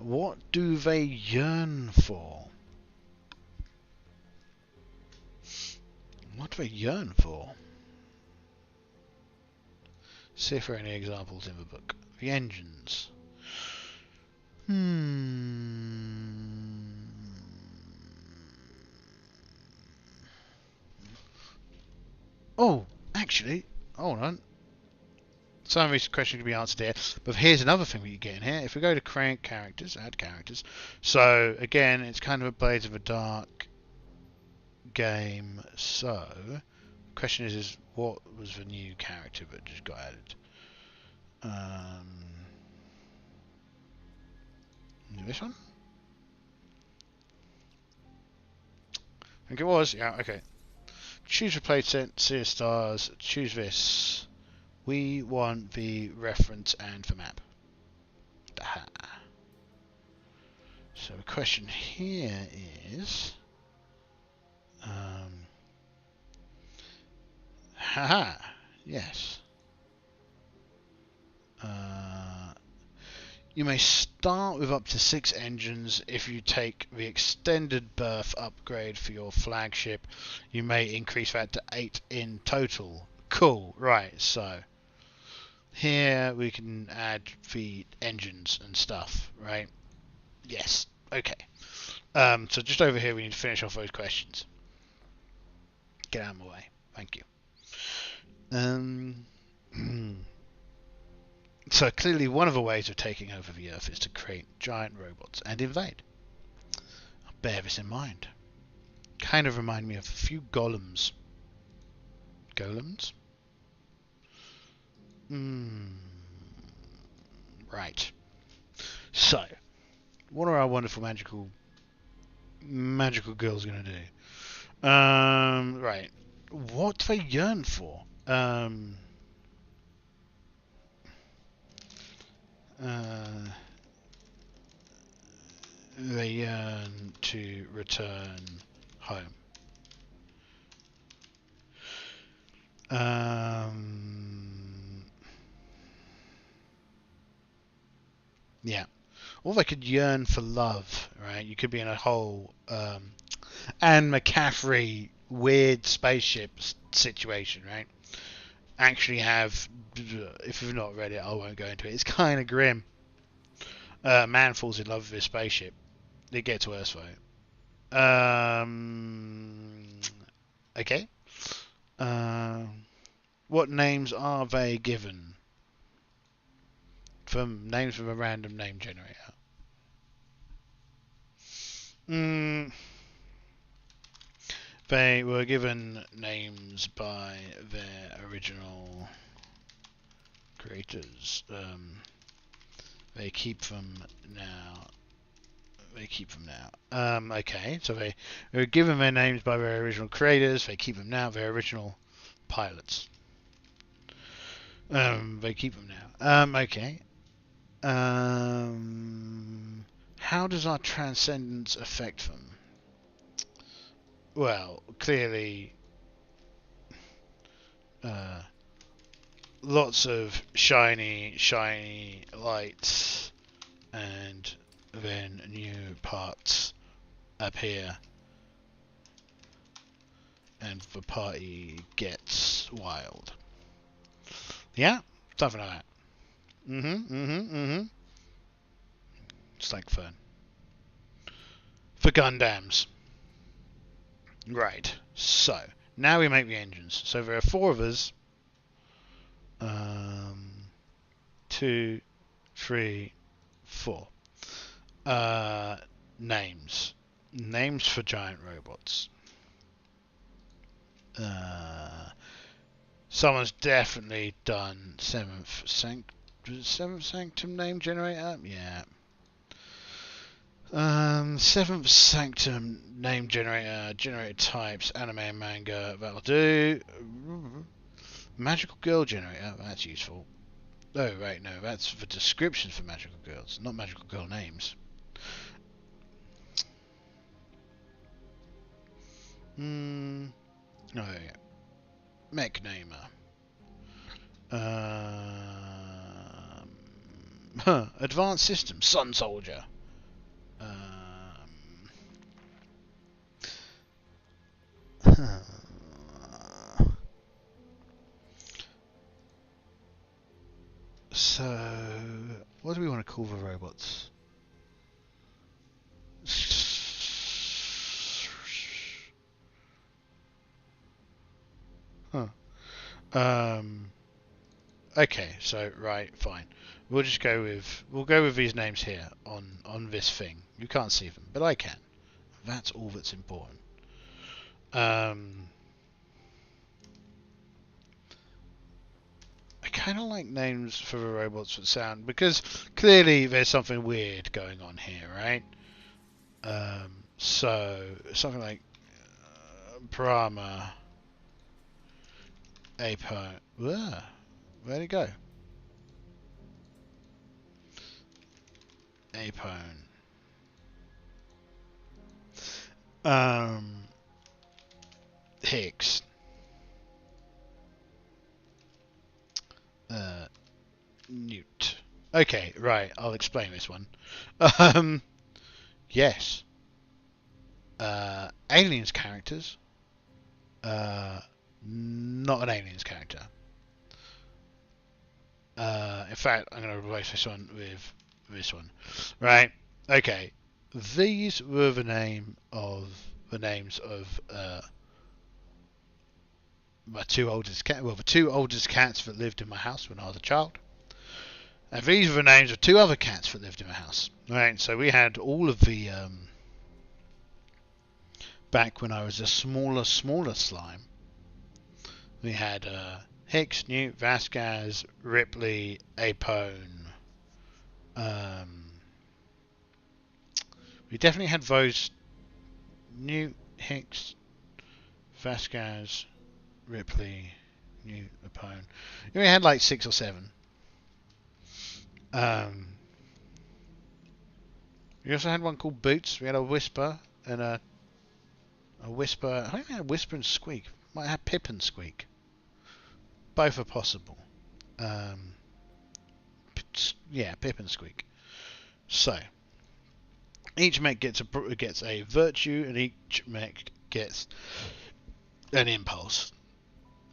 Speaker 1: What do they yearn for? What do they yearn for? See if there are any examples in the book. The engines. Oh, actually, hold on. Some of these questions can be answered here, but here's another thing we can get in here. If we go to create characters, add characters. So again, it's kind of a Blades of the Dark game. So, the question is what was the new character that just got added? This one? I think it was. Yeah. Okay. Choose replace set, see stars. Choose this. We want the reference and the map. Aha. So the question here is... haha, yes. You may start with up to 6 engines. If you take the extended berth upgrade for your flagship, you may increase that to 8 in total. Cool, right, so... here we can add the engines and stuff, right? Yes, okay. So just over here we need to finish off those questions. Get out of my way, thank you. So clearly one of the ways of taking over the Earth is to create giant robots and invade. I'll bear this in mind. Kind of remind me of a few golems. Golems? Right. So, what are our wonderful magical girls going to do? Right. What do they yearn for? They yearn to return home. Yeah. Or they could yearn for love, right? You could be in a whole Anne McCaffrey weird spaceship situation, right? Actually have, if you've not read it, I won't go into it. It's kind of grim. Man falls in love with his spaceship. It gets worse though. Okay. What names are they given? From names from a random name generator. They were given names by their original creators. They keep them now. Okay, so they were given their names by their original creators. They keep them now. Their original pilots. They keep them now. Okay. How does our transcendence affect them? Well, clearly, lots of shiny lights, and then new parts appear, and the party gets wild. Yeah, something like that. It's like fun. For Gundams. Right, so, now we make the engines. So there are 4 of us. 2, 3, 4. Names. Names for giant robots. Someone's definitely done Seventh Sanctum name generator? Yeah. Seventh Sanctum name generator, generated types, anime and manga, that'll do. Magical girl generator, that's useful. Oh, right, no, that's for descriptions for magical girls, not magical girl names. Oh, yeah. Mech namer. Advanced system, Sun Soldier. So, what do we want to call the robots? Huh. Okay, so right, fine. We'll go with these names here on this thing. You can't see them, but I can. That's all that's important. I kind of like names for the robots that sound, because clearly there's something weird going on here, right? So something like Brahma, Apo. Where'd it go? Apone. Higgs. Newt. Okay, right, I'll explain this one. Yes. Aliens characters. Not an aliens character. In fact, I'm going to replace this one with this one. Right. Okay. These were the names of my 2 oldest cats. Well, the 2 oldest cats that lived in my house when I was a child. And these were the names of 2 other cats that lived in my house. Right. So we had all of the back when I was a smaller slime. We had Hicks, Newt, Vasquez, Ripley, Apone. We definitely had those. Newt, Hicks, Vasquez, Ripley, Newt, Apone. We had like 6 or 7. Um, we also had one called Boots. We had a Whisper and a Whisper. I think we had Whisper and Squeak. Might have Pip and Squeak. Both are possible. Yeah, Pip and Squeak. So each mech gets a virtue, and each mech gets an impulse.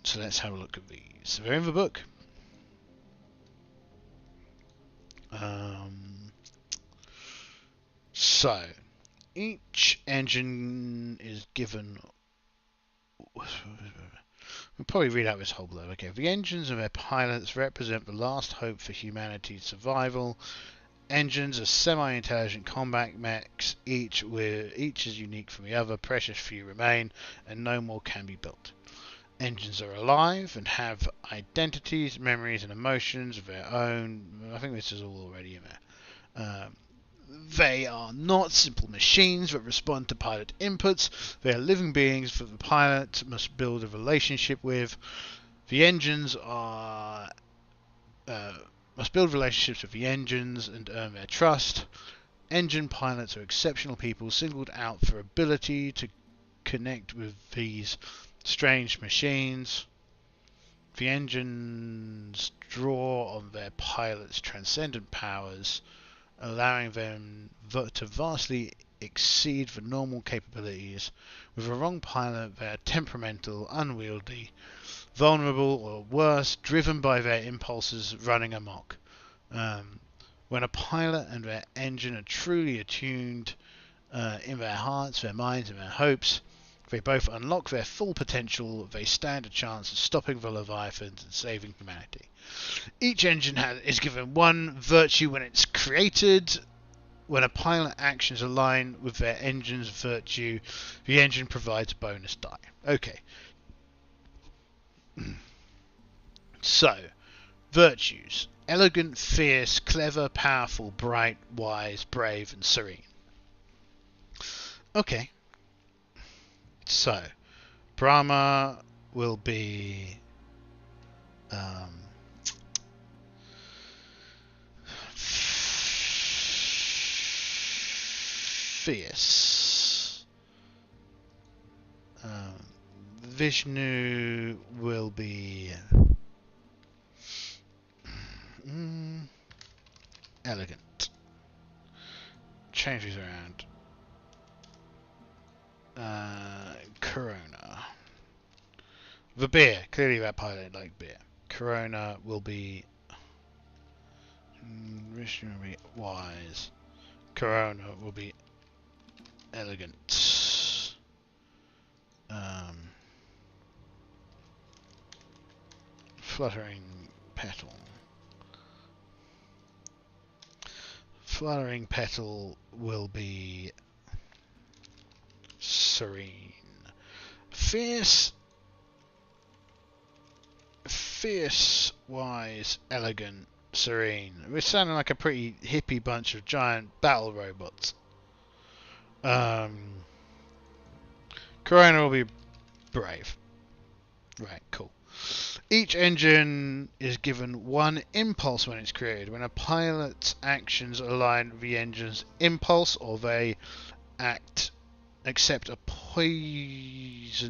Speaker 1: So let's have a look at these. So they're in the book. So each engine is given. We'll probably read out this whole blurb. Okay, the engines and their pilots represent the last hope for humanity's survival. Engines are semi-intelligent combat mechs, each is unique from the other. Precious few remain, and no more can be built. Engines are alive and have identities, memories, and emotions of their own. I think this is all already in there. They are not simple machines that respond to pilot inputs. They are living beings that the pilot must build a relationship with. The engines must build relationships with the engines and earn their trust. Engine pilots are exceptional people singled out for ability to connect with these strange machines. The engines draw on their pilots' transcendent powers, allowing them to vastly exceed the normal capabilities. With a wrong pilot, they are temperamental, unwieldy, vulnerable, or worse, driven by their impulses running amok. When a pilot and their engine are truly attuned in their hearts, their minds, and their hopes, they both unlock their full potential. They stand a chance of stopping the Leviathans and saving humanity. Each engine is given one virtue when it's created. When a pilot actions align with their engine's virtue, the engine provides a bonus die. Okay. So, virtues. Elegant, fierce, clever, powerful, bright, wise, brave, and serene. Okay. So, Brahma will be fierce. Vishnu will be elegant. Change these around. Corona. The beer. Clearly that pilot liked beer. Corona will be Vishnu will be wise. Corona will be elegant. Fluttering petal. Fluttering petal will be serene. Fierce, wise, elegant, serene. We're sounding like a pretty hippie bunch of giant battle robots. Corona will be brave. Right, cool. Each engine is given one impulse when it's created. When a pilot's actions align with the engine's impulse, or they accept a poisoned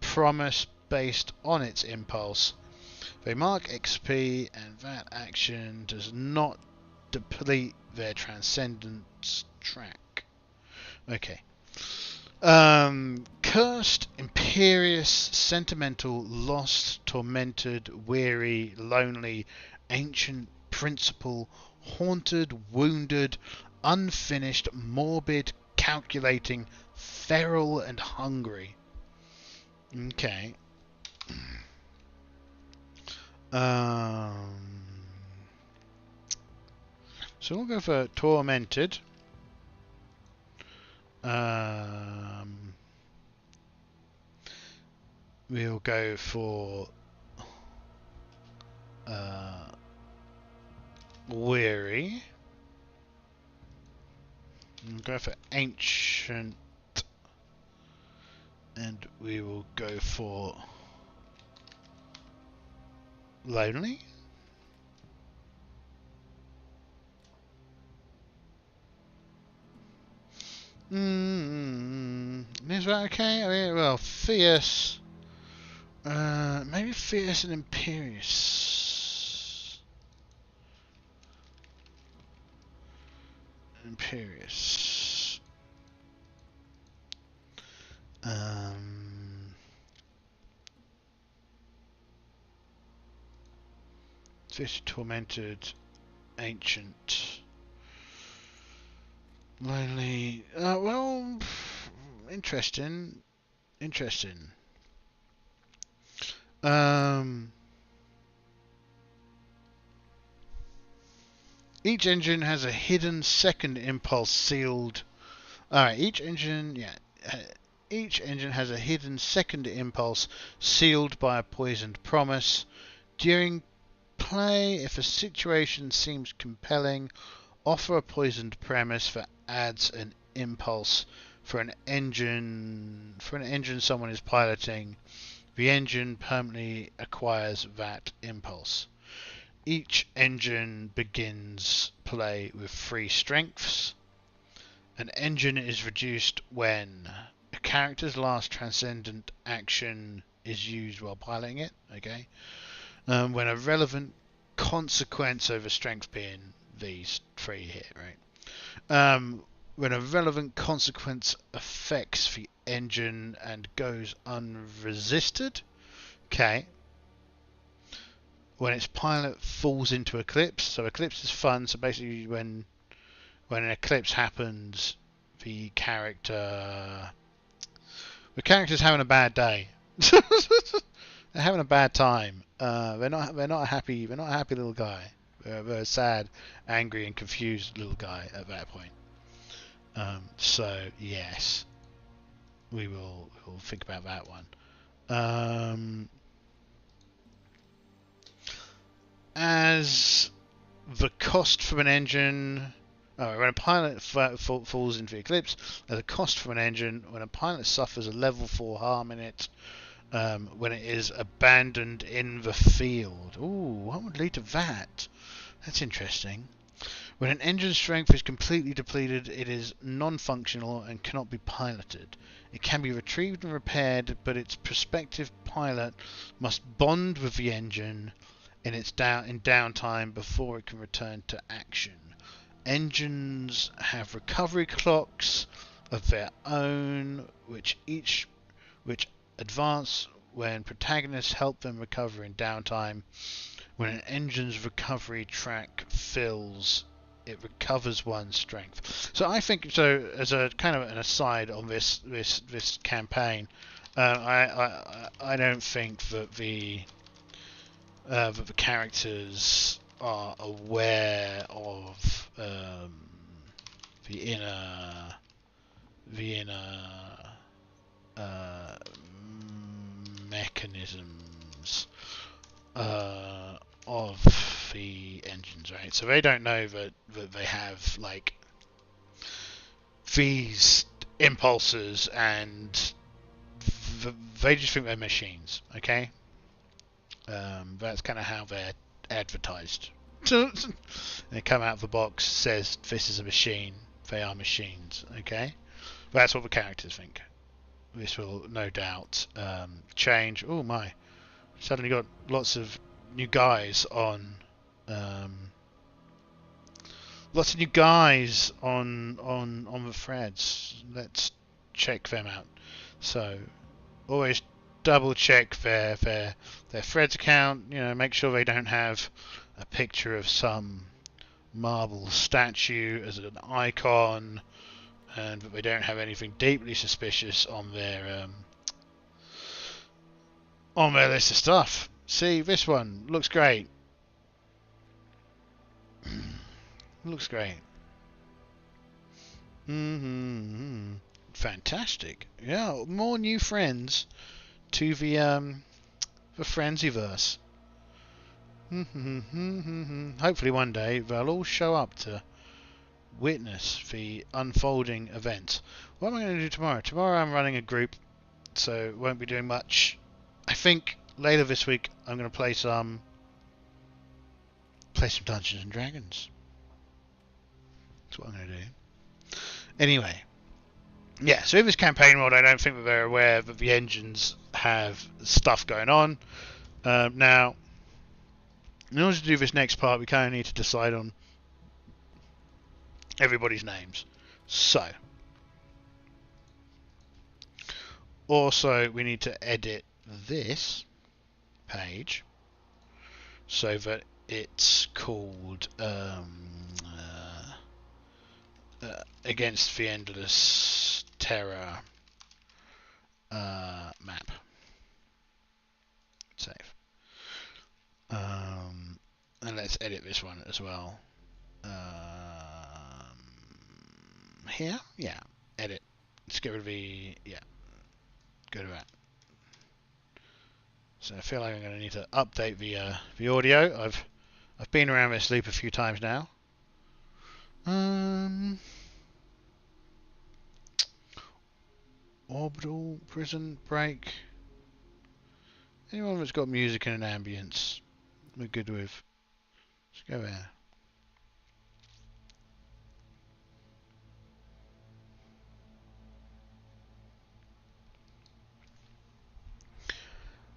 Speaker 1: promise based on its impulse, they mark XP, and that action does not deplete their transcendence track. Okay. Cursed, imperious, sentimental, lost, tormented, weary, lonely, ancient, principal, haunted, wounded, unfinished, morbid, calculating, feral, and hungry. Okay. So we'll go for tormented. We'll go for weary. We'll go for ancient, and we will go for lonely. Is that okay? I mean, well, fierce. Maybe fierce and imperious. Imperious. Fierce, tormented, ancient, lonely. Well, interesting. Interesting. Each engine has a hidden second impulse sealed. Alright, each engine has a hidden second impulse sealed by a poisoned promise. During play, if a situation seems compelling, offer a poisoned premise that adds an impulse for an engine someone is piloting. The engine permanently acquires that impulse. Each engine begins play with 3 strengths. An engine is reduced when a character's last transcendent action is used while piloting it. Okay. When a relevant consequence over strength being these 3 here, right? When a relevant consequence affects the engine and goes unresisted. Okay. When its pilot falls into eclipse. So eclipse is fun. So basically, when an eclipse happens, the character's having a bad day. They're having a bad time. They're not a happy little guy. They're a sad, angry, and confused little guy at that point. So yes, we'll think about that one. As the cost from an engine. When a pilot falls into the eclipse, there's a cost from an engine. When a pilot suffers a level 4 harm in it, when it is abandoned in the field. Ooh, what would lead to that? That's interesting. When an engine's strength is completely depleted, it is non-functional and cannot be piloted. It can be retrieved and repaired, but its prospective pilot must bond with the engine in downtime before it can return to action. Engines have recovery clocks of their own, which advance when protagonists help them recover in downtime. When an engine's recovery track fills, it recovers one's strength. So I think, so as a kind of an aside on this campaign, I don't think that the characters are aware of the inner mechanisms of the engines, right? So they don't know that they have like these impulses, and they just think they're machines. Okay, that's kind of how they're advertised. They come out of the box, says this is a machine. They are machines. Okay, that's what the characters think. This will no doubt change. Oh my! Suddenly got lots of new guys on. Lots of new guys on the threads. Let's check them out. So always double check their threads account. You know, make sure they don't have a picture of some marble statue as an icon, and that they don't have anything deeply suspicious on their list of stuff. See, this one looks great. Looks great. Fantastic. Yeah, more new friends to the Frenzyverse. Hopefully one day they'll all show up to witness the unfolding events. What am I going to do tomorrow? Tomorrow I'm running a group, so won't be doing much. I think later this week I'm going to play some Dungeons and Dragons. That's what I'm going to do. Anyway, Yeah, so in this campaign mode, I don't think that they're aware that the engines have stuff going on. Now, in order to do this next part, we kind of need to decide on everybody's names. So, also we need to edit this page so that it's called Against the Endless Terror map. Save. And let's edit this one as well. Here? Yeah. Edit. Let's get rid of the... Yeah. Go to that. So I feel like I'm going to need to update the audio. I've been around this loop a few times now. Orbital, prison, break. Anyone that's got music and an ambience, we're good with. Let's go there.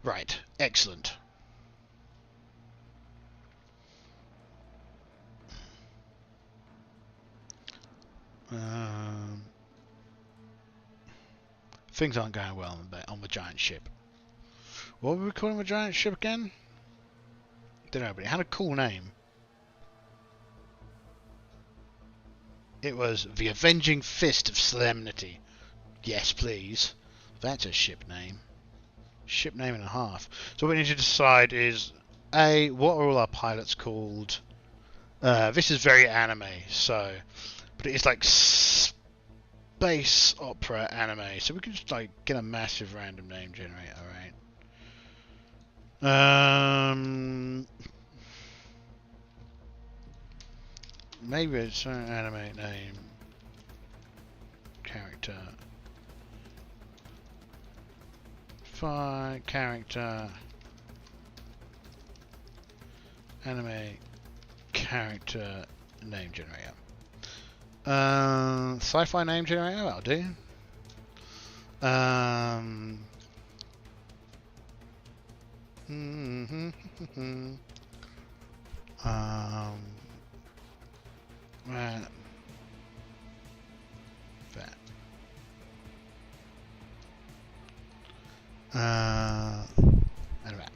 Speaker 1: Right, excellent. Things aren't going well on the giant ship. What were we calling the giant ship again? Don't know, but it had a cool name. It was the Avenging Fist of Solemnity. Yes, please. That's a ship name. Ship name and a half. So what we need to decide is, A, what are all our pilots called? This is very anime, so... But it's like space opera anime, so we can just like get a massive random name generator, right? Maybe it's an anime name. Character. Fine, character. Anime character name generator. Sci-fi name generator, that'll do. Right. That. And that.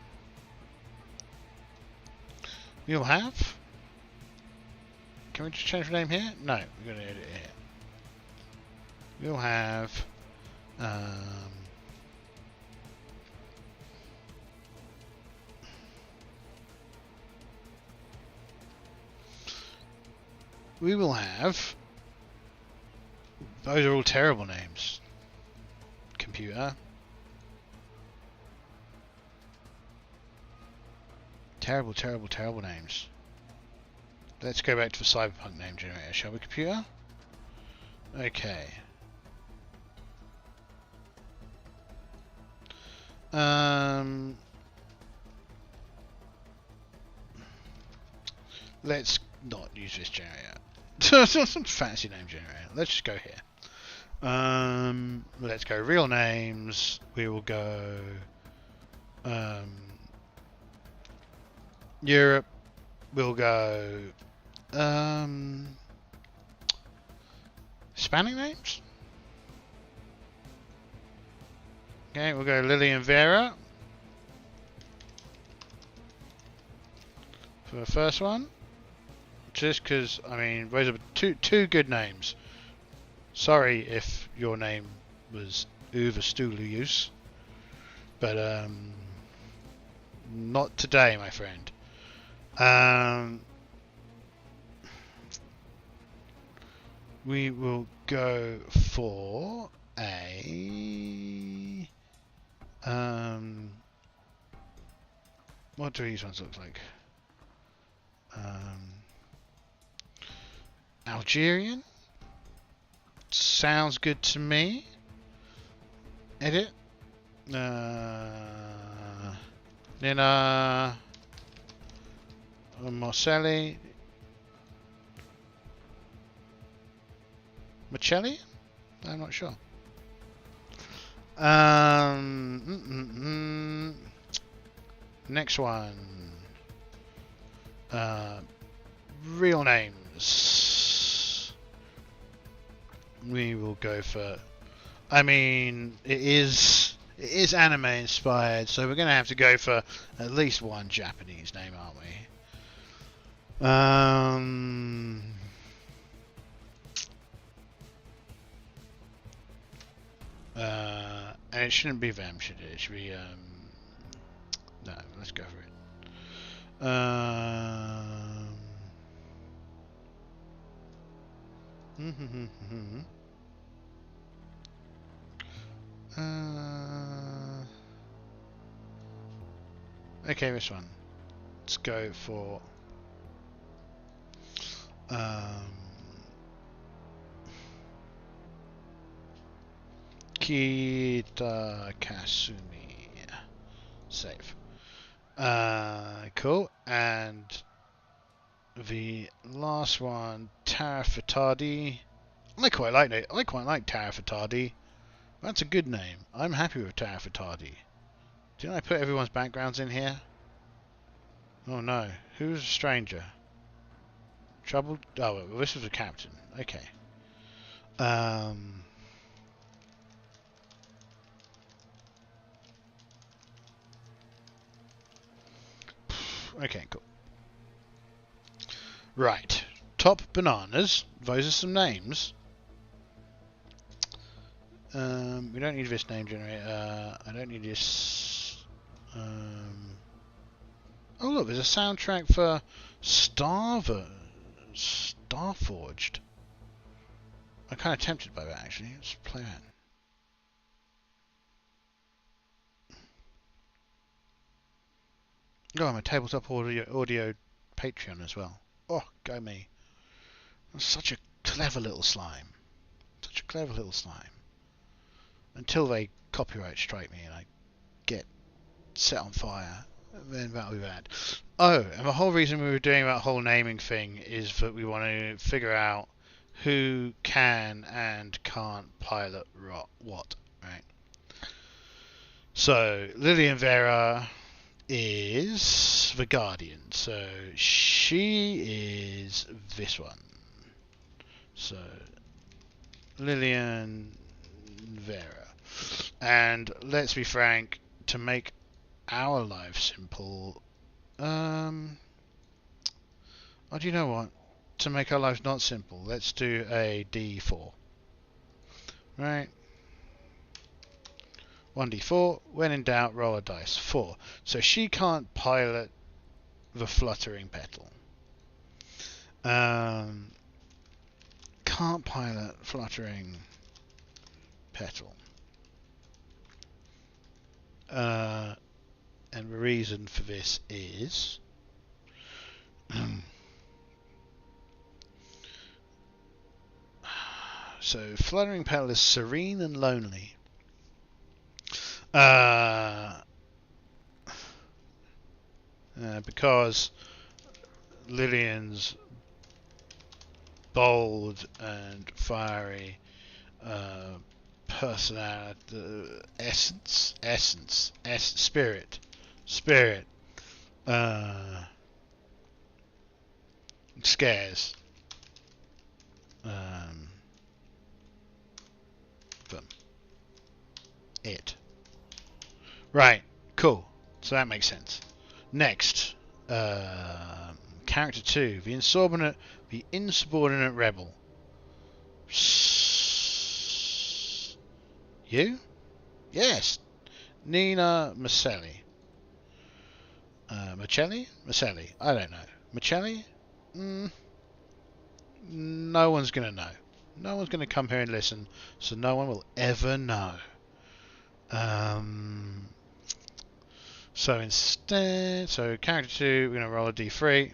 Speaker 1: We'll have. Can we just change the name here? No, we're going to edit it here. We'll have. We will have. Those are all terrible names. Computer. Terrible, terrible, terrible names. Let's go back to the cyberpunk name generator, shall we, computer? Okay. Let's not use this generator. Fancy name generator. Let's just go here. Let's go real names. We will go Europe. We'll go Hispanic names. Okay, we'll go Lily and Vera for the first one. Just because, I mean, those are two good names. Sorry if your name was Uwe Stulius, but not today, my friend. We will go for a what do these ones look like? Algerian? Sounds good to me. Edit. Nina Marcelli. Michelli? I'm not sure. Next one. Real names. We will go for. I mean, it is anime inspired, so we're going to have to go for at least one Japanese name, aren't we? And it shouldn't be them, should it? It should be no, let's go for it. Okay, this one. Let's go for Kita Kasumi. Save. Cool. And the last one, Tarafatadi. I quite like it. I quite like Tarafatadi. That's a good name. I'm happy with Tarafatadi. Didn't I put everyone's backgrounds in here? Oh no. Who's a stranger? Troubled? Oh, well, this was a captain. Okay. Okay, cool. Right. Top bananas. Those are some names. We don't need this name generator. I don't need this. Oh look, there's a soundtrack for Starforged. I'm kind of tempted by that actually. Let's play that. Oh, I'm a tabletop audio Patreon as well. Oh, go me. That's such a clever little slime. Such a clever little slime. Until they copyright strike me and I get set on fire, then that'll be bad. Oh, and the whole reason we were doing that whole naming thing is that we want to figure out who can and can't pilot what, right? So, Lillian Vera is the Guardian, so she is this one. So, Lillian Vera. And let's be frank, to make our life simple, oh, do you know what? To make our lives not simple, let's do a D4. Right? 1d4. When in doubt, roll a dice. 4. So she can't pilot the fluttering petal. Can't pilot fluttering petal. And the reason for this is so fluttering petal is serene and lonely. Because Lillian's bold and fiery personality, spirit, scares them. Right, cool. So that makes sense. Next, character 2, the insubordinate rebel. You? Yes. Nina Maselli. Macelli? Maselli. I don't know. Macelli? No one's going to know. No one's going to come here and listen, so no one will ever know. So instead, character 2, we're going to roll a d3.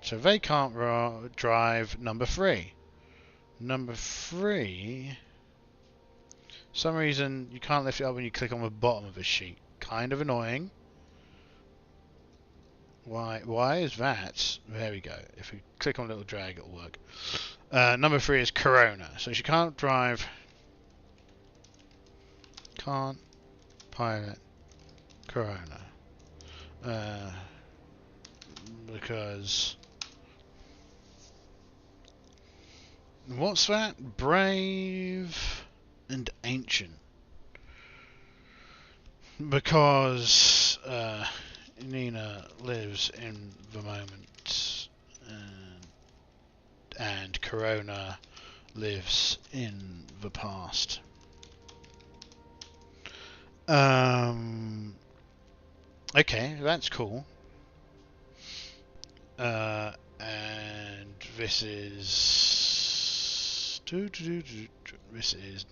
Speaker 1: So they can't drive number 3. Number 3, for some reason you can't lift it up when you click on the bottom of a sheet. Kind of annoying. Why is that? There we go. If we click on little drag, it'll work. Number 3 is Corona. So she can't drive. Can't pilot Corona. Because... What's that? Brave and ancient. Because Nina lives in the moment, and Corona lives in the past. Okay, that's cool. And this is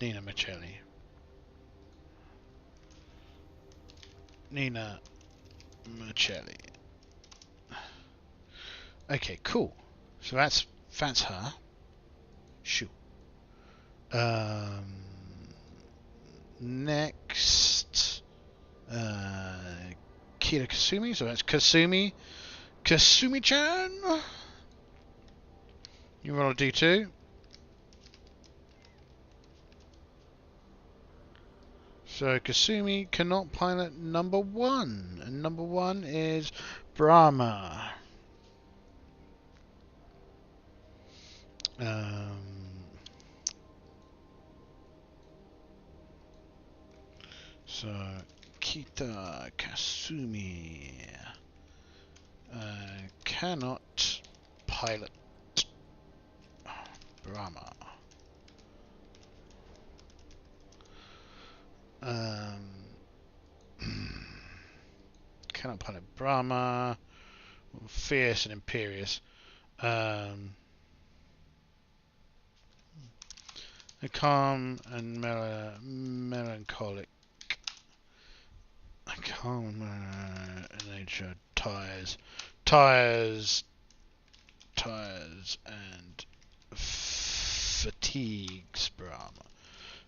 Speaker 1: Nina Michelli. Nina Michelli. Okay, cool. So that's her. Shoot. Next, Kira Kasumi. So that's Kasumi. Kasumi-chan. You roll a D2. So Kasumi cannot pilot number 1, and number 1 is Brahma. So Kita Kasumi cannot pilot Brahma. Cannot pilot Brahma. Fierce and imperious. A calm and melancholic. A calm nature. Tires and fatigues Brahma.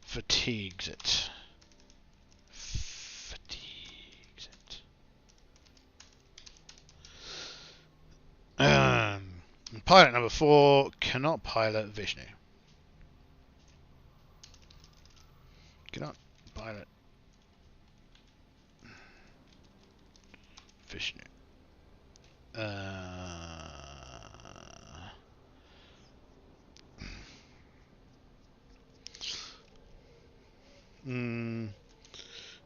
Speaker 1: Fatigues it. Pilot number 4 cannot pilot Vishnu. Cannot pilot Vishnu.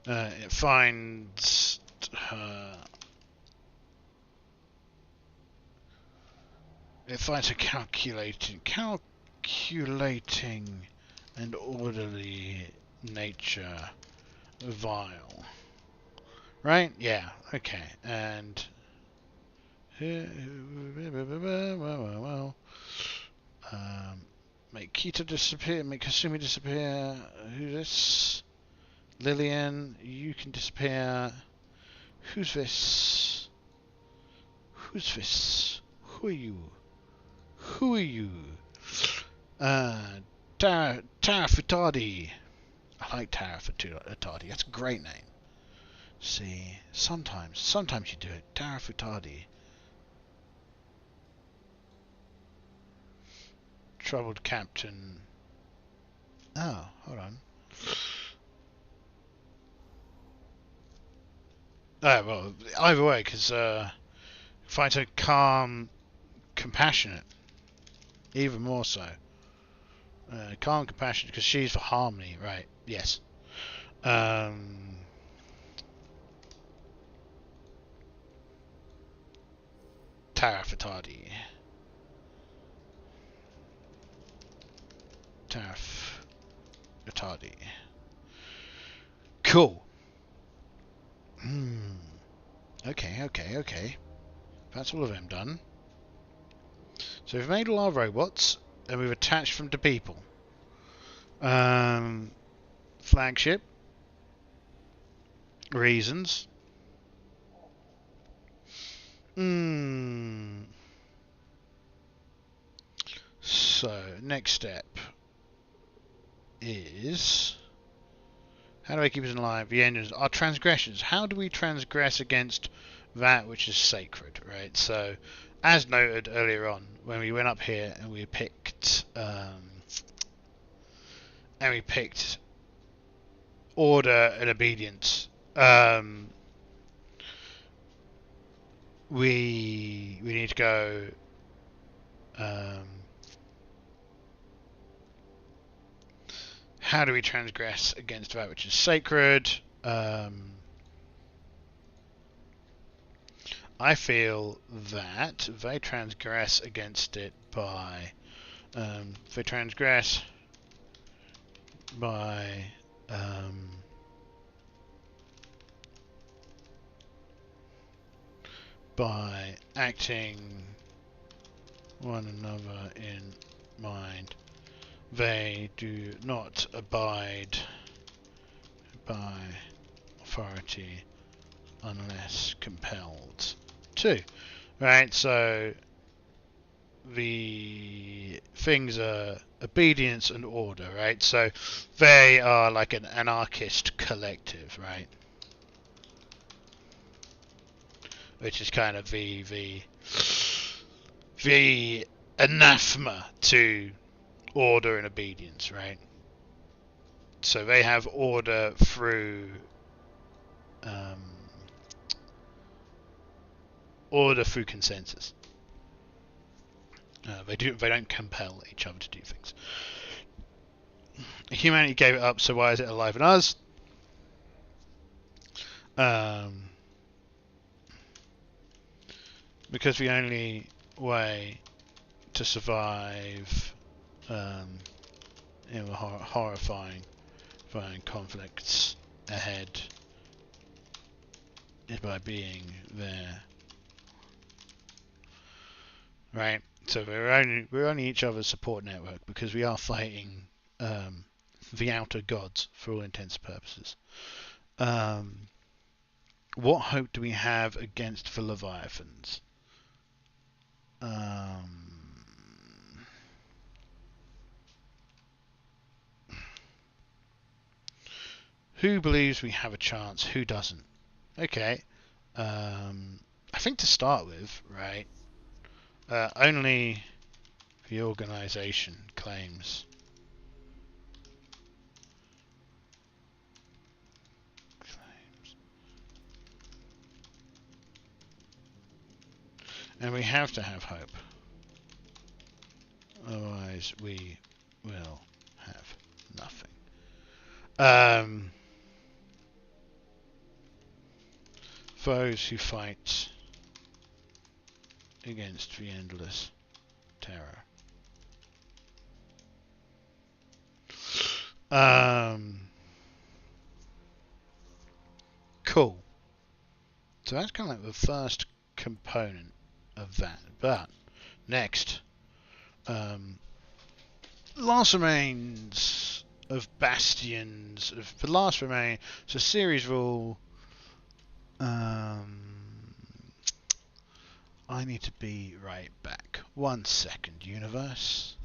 Speaker 1: It finds her. It finds her calculating and orderly nature vile. Right? Yeah. Okay. And make Kita disappear. Make Kasumi disappear. Who's this? Lillian. You can disappear. Who's this? Who's this? Who are you? Who are you? Tara Futadi. I like Tara Futadi. That's a great name. See, sometimes you do it. Tara Futadi. Troubled Captain. Oh, hold on. Oh, well, either way, because find her calm, compassionate. Even more so. Calm, compassionate, because she's for harmony, right? Yes. Tara Futadi. Tara Futadi. Cool. Okay. That's all of them done. So we've made all our robots, and we've attached them to people. Flagship. Reasons. So, next step is... How do I keep us alive? The engines. Our transgressions. How do we transgress against that which is sacred, right? So, as noted earlier on, when we went up here and we picked order and obedience, we need to go. How do we transgress against that which is sacred? I feel that they transgress against it by they transgress by acting one another in mind. They do not abide by authority unless compelled to. Right, so the things are obedience and order, right? So they are like an anarchist collective, right? Which is kind of the anathema to order and obedience, right? So they have order through consensus. They don't compel each other to do things. Humanity gave it up, so why is it alive in us? Because the only way to survive in the horrifying conflicts ahead is by being there, right? So we're only each other's support network because we are fighting the outer gods for all intents and purposes. What hope do we have against the Leviathans? Who believes we have a chance? Who doesn't? Okay. I think to start with, right, only the organisation claims. And we have to have hope. Otherwise, we will have nothing. Those who fight against the endless terror. Cool. So that's kind of like the first component of that. But next, last remains of bastions of the last remain. So series rule. I need to be right back. 1 second, universe.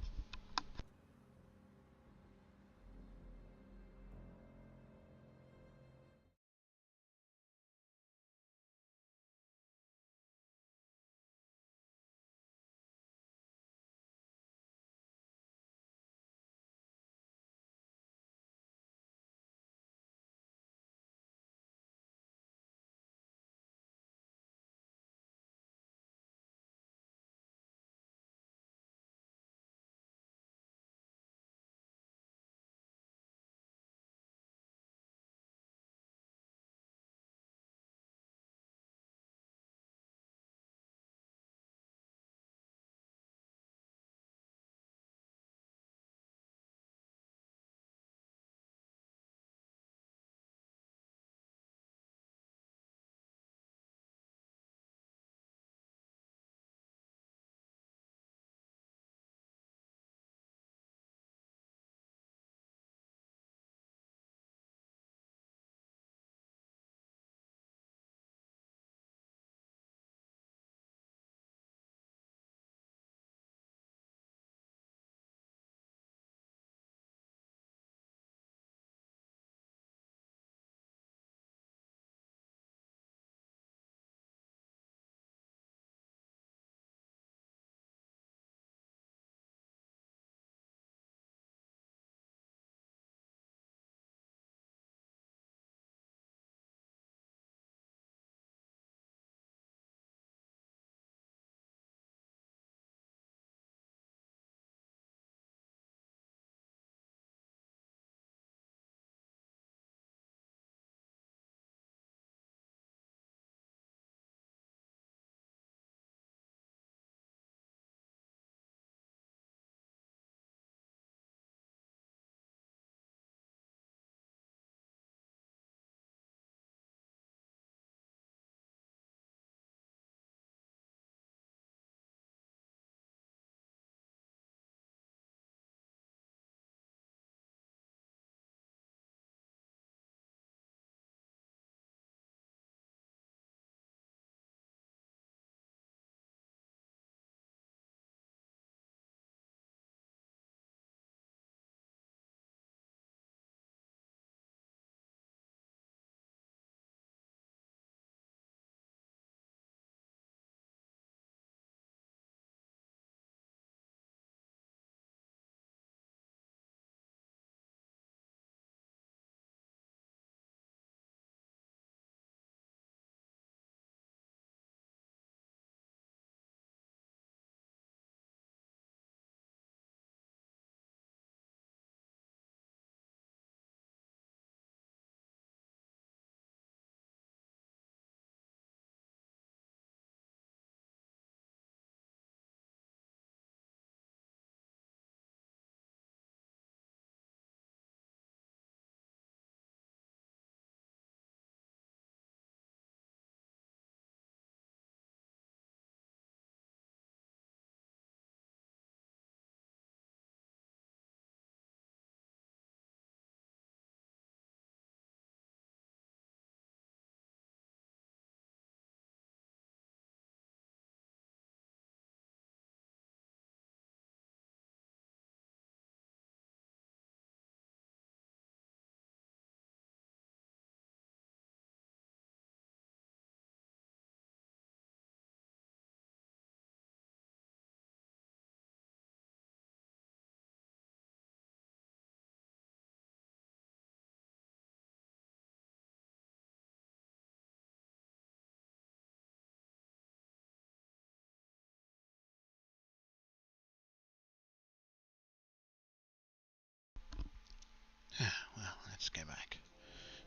Speaker 1: let's go back.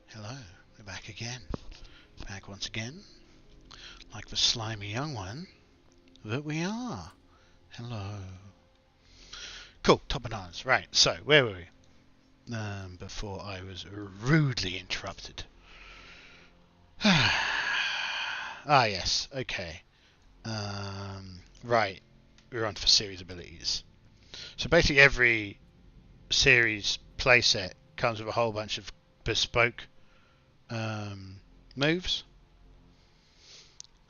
Speaker 1: Hello, we're back again. Back once again. Like the slimy young one that we are. Hello. Cool, top bananas. Right, so where were we? Before I was rudely interrupted. Yes, okay. Right, we're on for series abilities. So basically every series playset comes with a whole bunch of bespoke moves.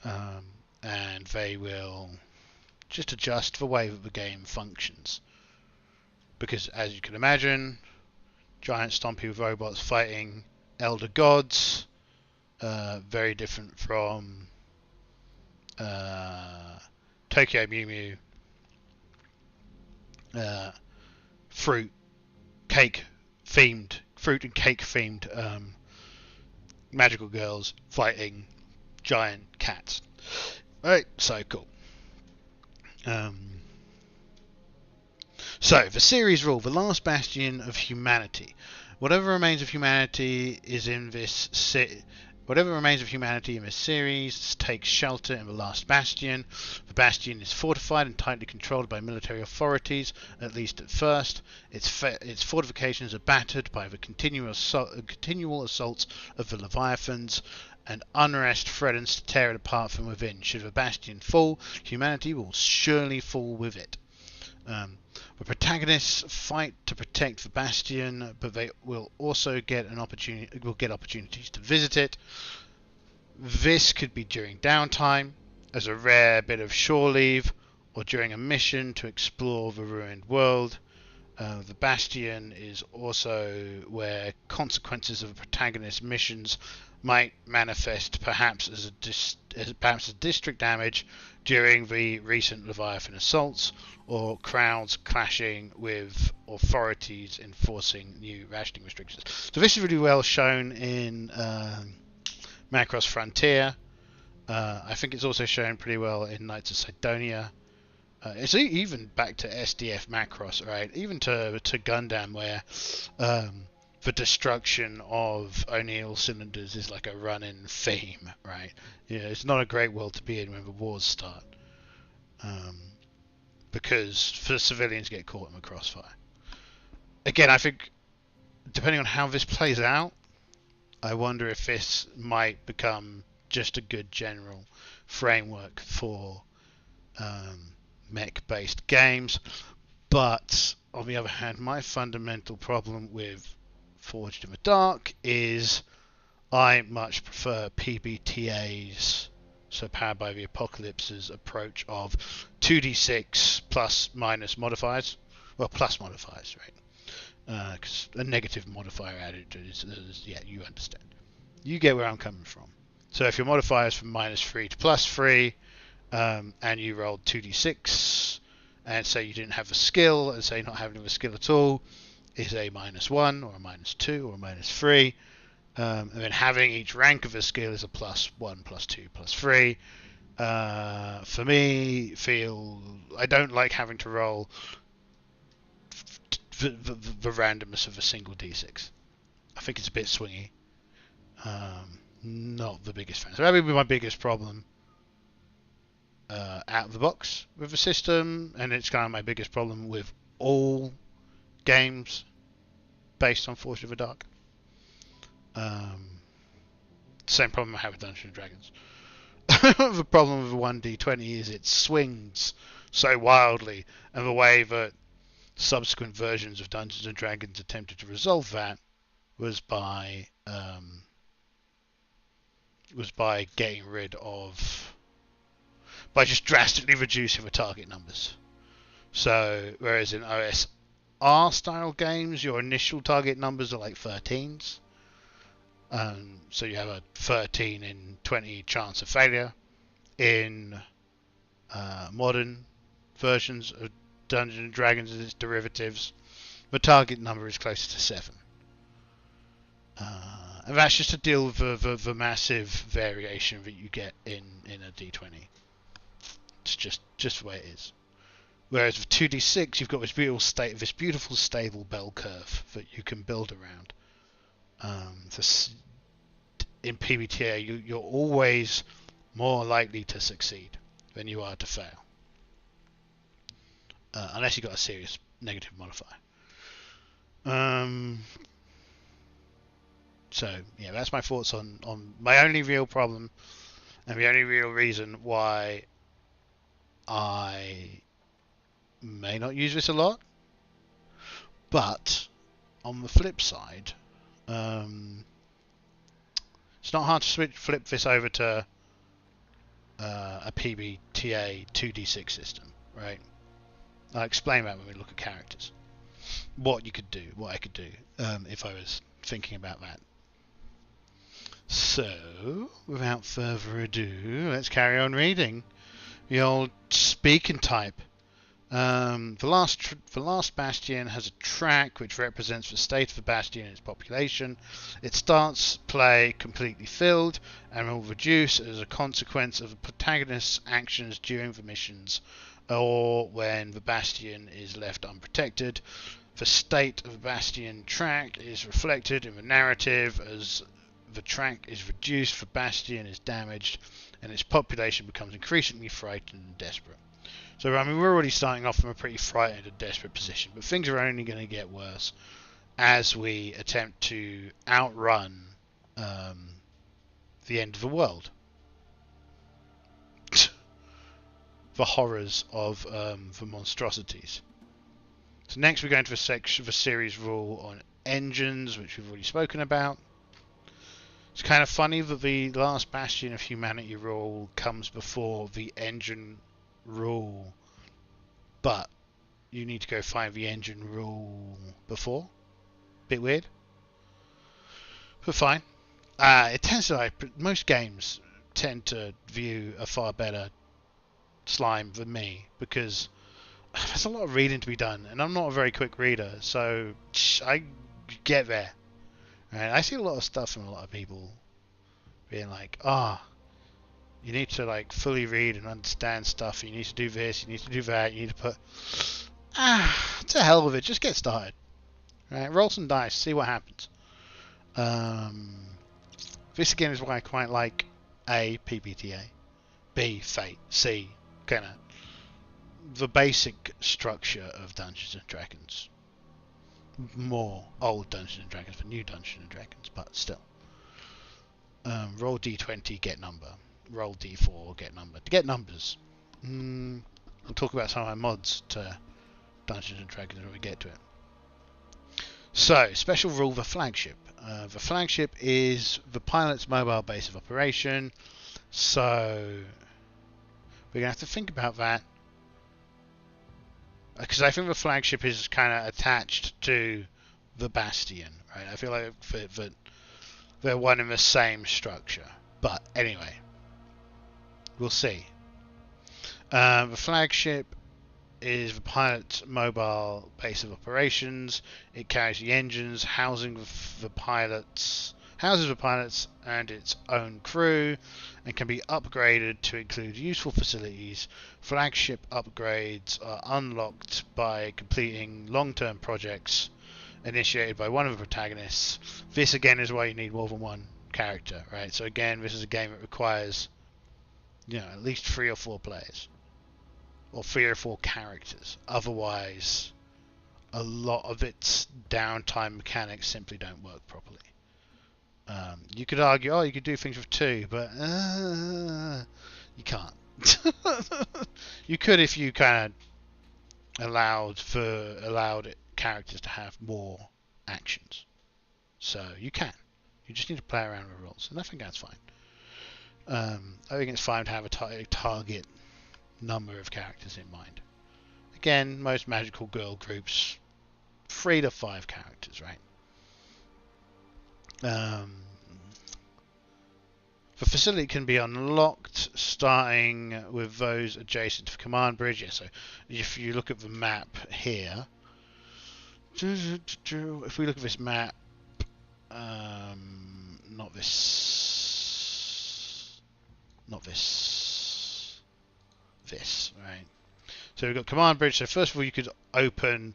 Speaker 1: And they will just adjust the way that the game functions. Because as you can imagine, giant stompy with robots fighting elder gods, very different from Tokyo Mew Mew, fruit and cake themed magical girls fighting giant cats. Right, so cool. So, the series rule, the last bastion of humanity. Whatever remains of humanity in this series takes shelter in the last bastion. The bastion is fortified and tightly controlled by military authorities, at least at first. Its fortifications are battered by the continual assaults of the Leviathans, and unrest threatens to tear it apart from within. Should the bastion fall, humanity will surely fall with it. The protagonists fight to protect the bastion, but they will also get opportunities to visit it. This could be during downtime, as a rare bit of shore leave, or during a mission to explore the ruined world. The bastion is also where consequences of the protagonist's missions might manifest, perhaps as district damage during the recent Leviathan assaults, or crowds clashing with authorities enforcing new rationing restrictions. So this is really well shown in Macross Frontier. I think it's also shown pretty well in Knights of Sidonia. It's even back to SDF Macross, right? Even to Gundam, where the destruction of O'Neill cylinders is like a running theme, right? Yeah, it's not a great world to be in when the wars start, because the civilians get caught in the crossfire. Again, I think depending on how this plays out, I wonder if this might become just a good general framework for mech-based games. But on the other hand, my fundamental problem with Forged in the Dark is I much prefer PBTA's, so Powered by the Apocalypse's approach of 2d6 plus minus modifiers. Well, plus modifiers, right? Because a negative modifier added is, yeah, you understand. You get where I'm coming from. So if your modifier is from -3 to +3, and you rolled 2d6, and say you didn't have a skill, and say not having a skill at all is a -1 or a -2 or a -3, and then having each rank of a skill is a +1, +2, +3. For me, I don't like having to roll the randomness of a single d6. I think it's a bit swingy. Not the biggest fan. So that would be my biggest problem out of the box with the system, and it's kind of my biggest problem with all games based on Forged of the Dark. Same problem I have with Dungeons and Dragons. The problem with 1d20 is it swings so wildly, and the way that subsequent versions of Dungeons and Dragons attempted to resolve that was by getting rid of, by just drastically reducing the target numbers. So whereas in OSR style games your initial target numbers are like 13s, so you have a 13 in 20 chance of failure. In modern versions of Dungeons and Dragons and its derivatives, the target number is closer to 7. And that's just to deal with the massive variation that you get in a d20. It's just the way it is. Whereas with 2d6, you've got this beautiful stable bell curve that you can build around. In PBTA, you're always more likely to succeed than you are to fail, unless you've got a serious negative modifier. So yeah, that's my thoughts on my only real problem and the only real reason why I may not use this a lot. But on the flip side, it's not hard to flip this over to a PBTA 2d6 system, right? I'll explain that when we look at characters. What you could do, what I could do, if I was thinking about that. So, without further ado, let's carry on reading the old speak and type. The last bastion has a track which represents the state of the bastion and its population. It starts play completely filled and will reduce as a consequence of the protagonist's actions during the missions or when the bastion is left unprotected. The state of the bastion track is reflected in the narrative as the track is reduced, the bastion is damaged, and its population becomes increasingly frightened and desperate. So, I mean, we're already starting off from a pretty frightened and desperate position, but things are only going to get worse as we attempt to outrun the end of the world. The horrors of the monstrosities. So next we go into the series rule on engines, which we've already spoken about. It's kind of funny that the last bastion of humanity rule comes before the engine rule, but you need to go find the engine rule before. Bit weird, but fine. It tends to, like, most games tend to view a far better slime than me because there's a lot of reading to be done, and I'm not a very quick reader, so I get there. Right? I see a lot of stuff from a lot of people being like, you need to like fully read and understand stuff. You need to do this. You need to do that. You need to put. To hell with it. Just get started. Right? Roll some dice. See what happens. This again is why I quite like A, PBTA, B, Fate, C, kind of the basic structure of Dungeons and Dragons. More old Dungeons and Dragons than new Dungeons and Dragons, but still. Roll D20, get number. Roll D4, get number. To get numbers. We'll talk about some of my mods to Dungeons and Dragons when we get to it. So, special rule, the flagship. The flagship is the pilot's mobile base of operation. So, we're going to have to think about that. Because I think the flagship is kind of attached to the bastion, right? I feel like that they're one and the same structure. But anyway, we'll see. The flagship is the pilot's mobile base of operations. It carries the engines, houses the pilots and its own crew, and can be upgraded to include useful facilities. Flagship upgrades are unlocked by completing long-term projects initiated by one of the protagonists. This again is why you need more than one character, right? So again, this is a game that requires, at least 3 or 4 players. Or 3 or 4 characters. Otherwise, a lot of its downtime mechanics simply don't work properly. You could argue, you could do things with 2, but you can't. You could if you kind of allowed characters to have more actions. So you can. You just need to play around with rules, and I think that's fine. I think it's fine to have a target number of characters in mind. Again, most magical girl groups, 3 to 5 characters, right? The facility can be unlocked starting with those adjacent to the command bridge. Yeah, so if you look at the map here, if we look at this map, not this, right? So we've got command bridge. So first of all, you could open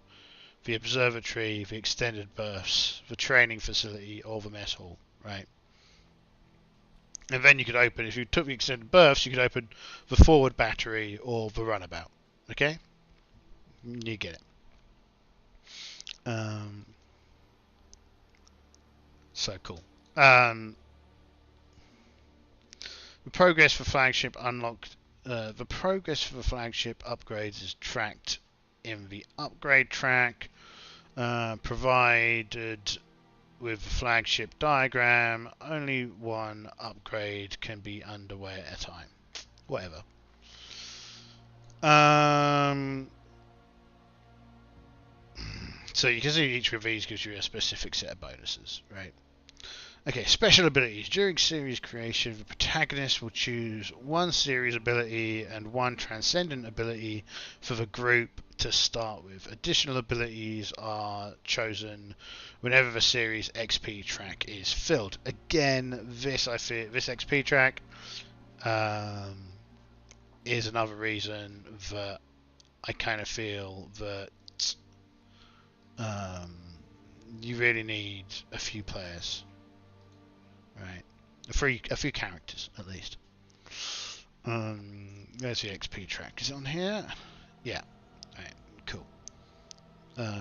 Speaker 1: the observatory, the extended berths, the training facility, or the mess hall, right? And then you could open, if you took the extended berths, you could open the forward battery or the runabout. Okay? You get it. So cool. The progress for flagship unlocked. The progress for the flagship upgrades is tracked in the upgrade track, provided with the flagship diagram. Only one upgrade can be underway at a time. Whatever. So you can see each of these gives you a specific set of bonuses, right? Okay, special abilities. During series creation, the protagonist will choose one series ability and one transcendent ability for the group to start with. Additional abilities are chosen whenever the series XP track is filled. Again, this XP track is another reason that I kind of feel that you really need a few players. Right, a few characters at least. There's the XP track. Is it on here? Yeah. Right. Cool.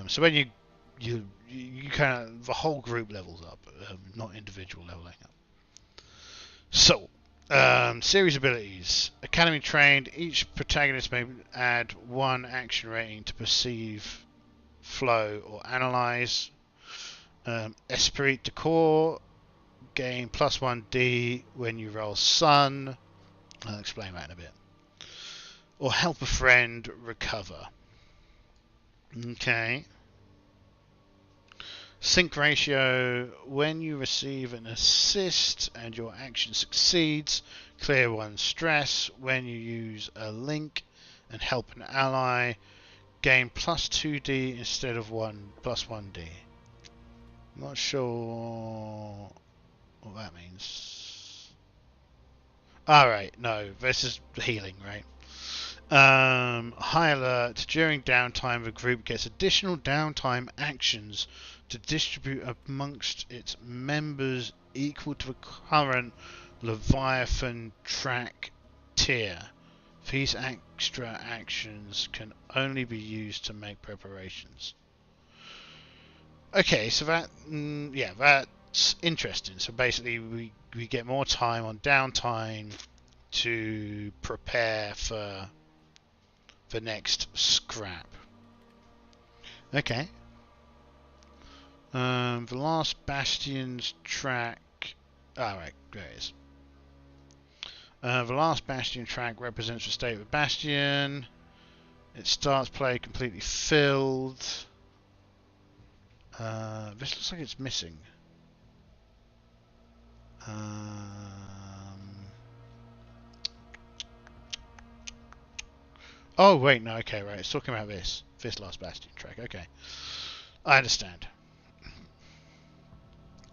Speaker 1: So when you kind of the whole group levels up, not individual leveling up. So series abilities. Academy trained. Each protagonist may add one action rating to perceive, flow, or analyze. Esprit de corps. Gain plus 1d when you roll Sun. I'll explain that in a bit. Or help a friend recover. Okay. Sync ratio. When you receive an assist and your action succeeds, clear one stress. When you use a link and help an ally, gain plus 2d instead of plus 1d. Not sure what that means. Alright, no, this is healing, right? High alert. During downtime, the group gets additional downtime actions to distribute amongst its members equal to the current Leviathan track tier. These extra actions can only be used to make preparations. Okay, so that, yeah, that's interesting. So basically, we get more time on downtime to prepare for the next scrap. Okay. The last Bastion's track. Alright, there it is. The last Bastion track represents the state of the Bastion. It starts play completely filled. This looks like it's missing. Oh wait, no, okay, right. It's talking about this last Bastion track. Okay, I understand.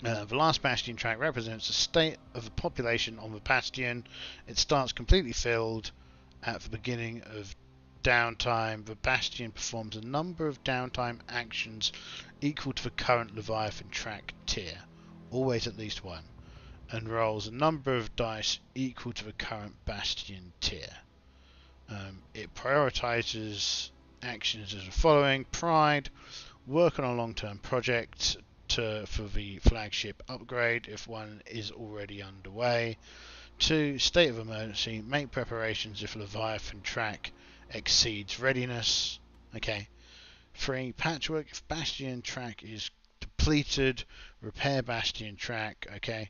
Speaker 1: The last Bastion track represents the state of the population on the Bastion. It starts completely filled at the beginning of downtime. The Bastion performs a number of downtime actions equal to the current Leviathan track tier, always at least one, and rolls a number of dice equal to the current Bastion tier. It prioritizes actions as the following: Pride, work on a long-term project for the flagship upgrade if one is already underway. 2. State of emergency, make preparations if Leviathan track exceeds readiness. Okay. 3. Patchwork, if Bastion track is depleted, repair Bastion track. Okay.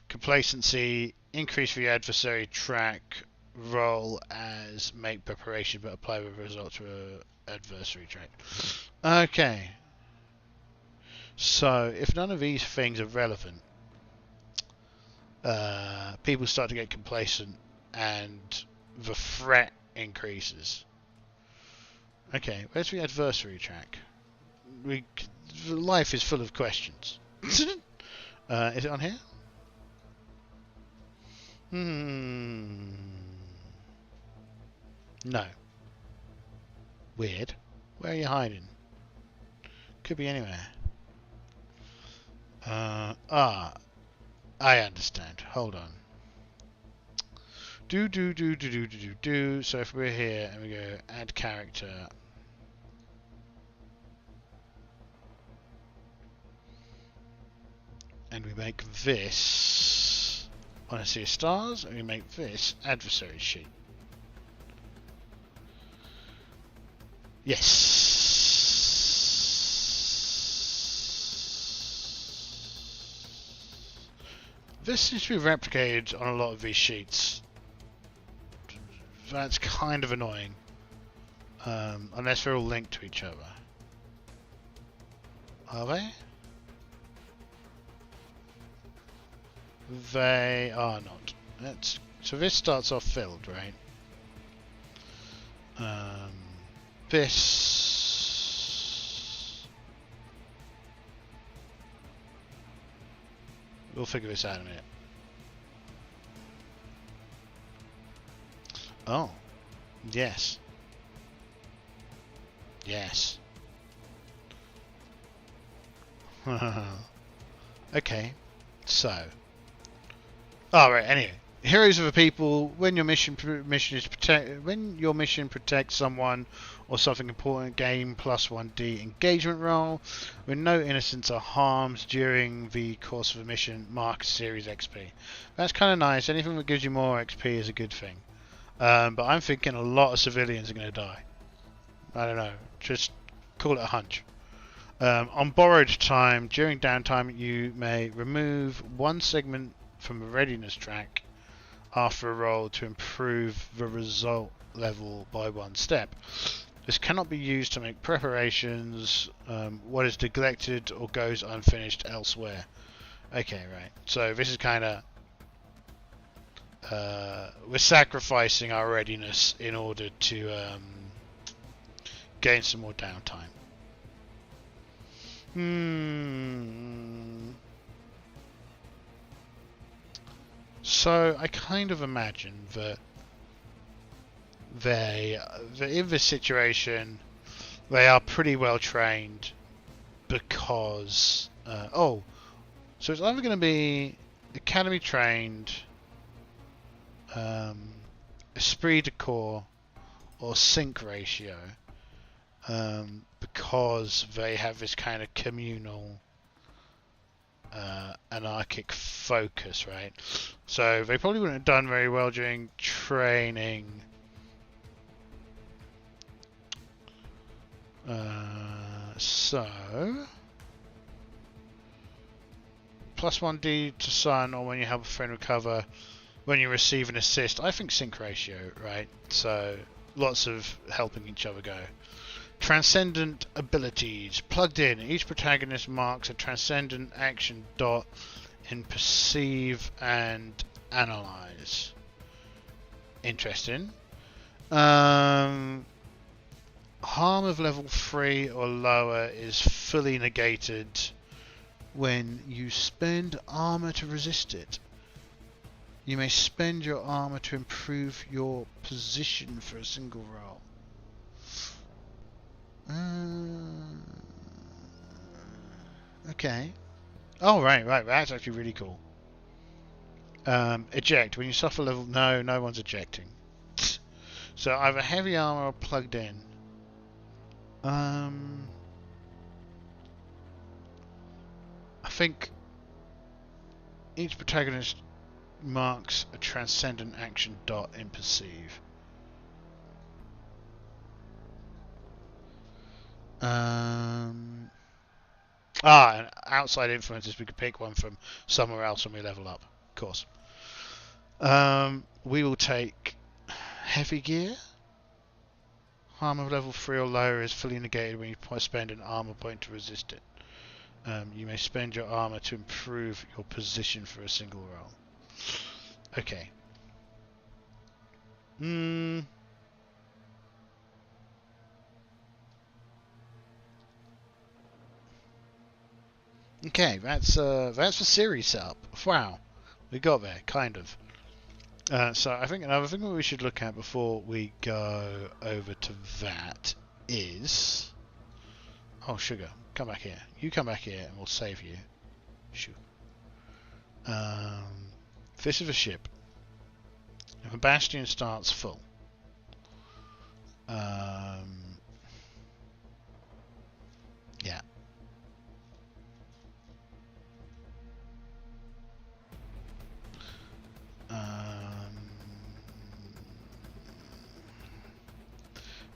Speaker 1: Complacency, increase the adversary track, roll as make preparation but apply the result to an adversary track. Okay. So, if none of these things are relevant, people start to get complacent and the threat increases. Okay, where's the adversary track? Life is full of questions. Is it on here? No. Weird. Where are you hiding? Could be anywhere. I understand. Hold on. Do. So if we're here and we go add character. And we make this on a sea of stars, and we make this adversary sheet. Yes. This seems to be replicated on a lot of these sheets. That's kind of annoying. Unless they're all linked to each other. Are they? They are not. So this starts off filled, right? This... We'll figure this out in a minute. Oh. Yes. Yes. Okay. So. Oh, right, anyway. Heroes of the people, when your mission protects someone or something important, gain +1d engagement roll. When no innocents are harmed during the course of a mission, mark series XP. That's kind of nice. Anything that gives you more XP is a good thing. But I'm thinking a lot of civilians are going to die. I don't know. Just call it a hunch. On borrowed time, during downtime, you may remove one segment from a readiness track after a roll to improve the result level by 1 step. This cannot be used to make preparations, what is neglected or goes unfinished elsewhere. Okay, right. So this is kind of... we're sacrificing our readiness in order to gain some more downtime. So I kind of imagine that in this situation they are pretty well trained because so it's either going to be academy trained, esprit de corps, or sync ratio, because they have this kind of communal anarchic focus, right? So they probably wouldn't have done very well during training. So +1d to sun, or when you help a friend recover, when you receive an assist. I think sync ratio, right? So lots of helping each other go. Transcendent abilities. Plugged in. Each protagonist marks a transcendent action dot in perceive and analyze. Interesting. Harm of level 3 or lower is fully negated when you spend armor to resist it. You may spend your armor to improve your position for a single roll. Okay. Oh, right. That's actually really cool. Eject. When you suffer level... No one's ejecting. So either heavy armor or plugged in. I think each protagonist marks a transcendent action dot in perceive. And outside influences, we could pick one from somewhere else when we level up, of course. We will take heavy gear. Harm of level 3 or lower is fully negated when you spend an armor point to resist it. You may spend your armor to improve your position for a single roll. Okay. Okay, that's the series setup. Wow, we got there, kind of. So I think another thing that we should look at before we go over to that is Oh, sugar, come back here. You come back here and we'll save you. Shoot. This is a ship. If a bastion starts full, yeah.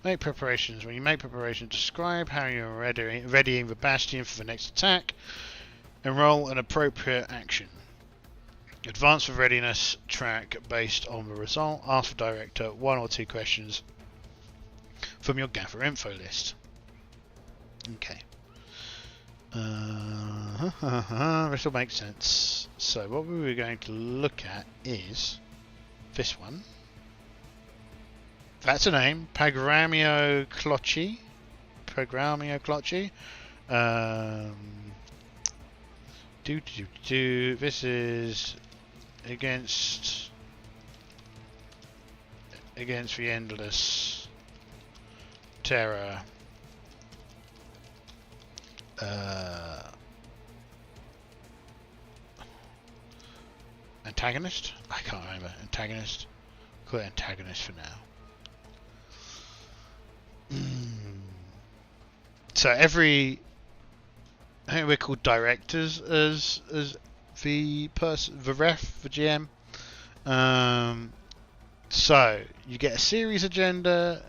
Speaker 1: Make preparations. When you make preparations, describe how you're readying the bastion for the next attack. Enroll an appropriate action. Advance the readiness track based on the result. Ask the director 1 or 2 questions from your gather info list. Okay. This will make sense. So what we were going to look at is this one. That's a name, Programmio Clocci. This is against the endless terror. Antagonist? I can't remember. Antagonist. Call it antagonist for now. So I think we're called directors as the person, the ref, the GM. So you get a series agenda,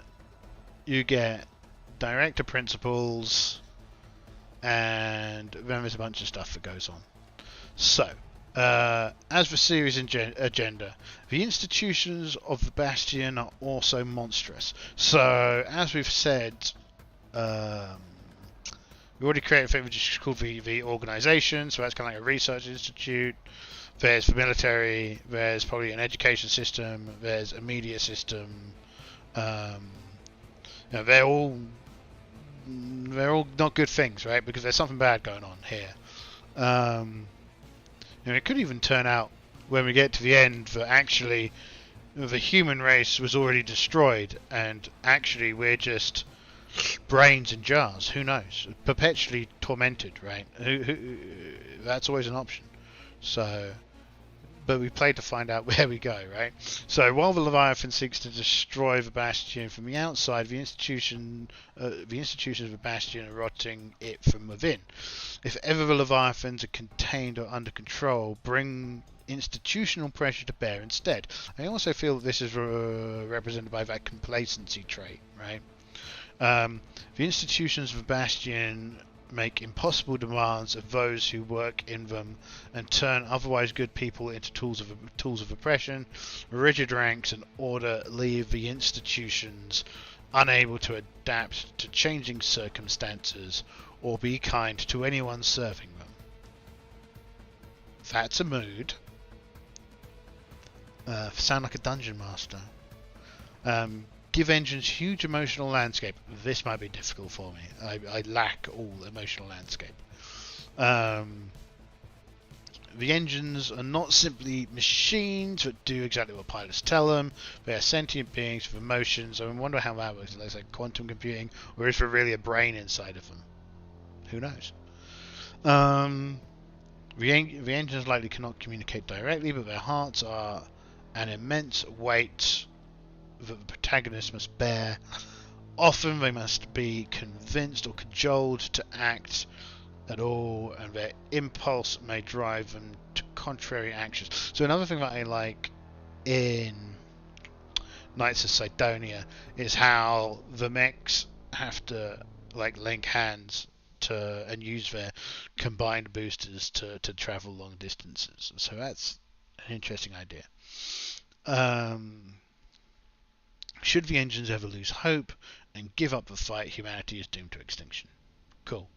Speaker 1: you get director principles, and then there's a bunch of stuff that goes on. So as for series agenda, the institutions of the Bastion are also monstrous. So as we've said, we already created a thing which is called the organisation, so that's kind of like a research institute. There's the military, there's probably an education system, there's a media system. They're all not good things, right? Because there's something bad going on here. It could even turn out when we get to the end that actually the human race was already destroyed, and actually we're just brains in jars. Who knows? Perpetually tormented, right? That's always an option. So, but we play to find out where we go, right? So while the Leviathan seeks to destroy the Bastion from the outside, the institutions of the Bastion are rotting it from within. If ever the Leviathans are contained or under control, bring institutional pressure to bear instead. I also feel that this is represented by that complacency trait, right? The institutions of the Bastion make impossible demands of those who work in them and turn otherwise good people into tools of oppression. Rigid ranks and order leave the institutions unable to adapt to changing circumstances or be kind to anyone serving them. That's a mood. Sound like a dungeon master. Give engines huge emotional landscape. This might be difficult for me. I lack all emotional landscape. The engines are not simply machines that do exactly what pilots tell them. They are sentient beings with emotions. I wonder how that works. It's like quantum computing, or is there really a brain inside of them? Who knows? The engines likely cannot communicate directly, but their hearts are an immense weight that the protagonist must bear. Often they must be convinced or cajoled to act at all, and their impulse may drive them to contrary actions. So another thing that I like in Knights of Sidonia is how the mechs have to like link hands to and use their combined boosters to travel long distances. So that's an interesting idea. Should the engines ever lose hope and give up the fight, humanity is doomed to extinction. Cool.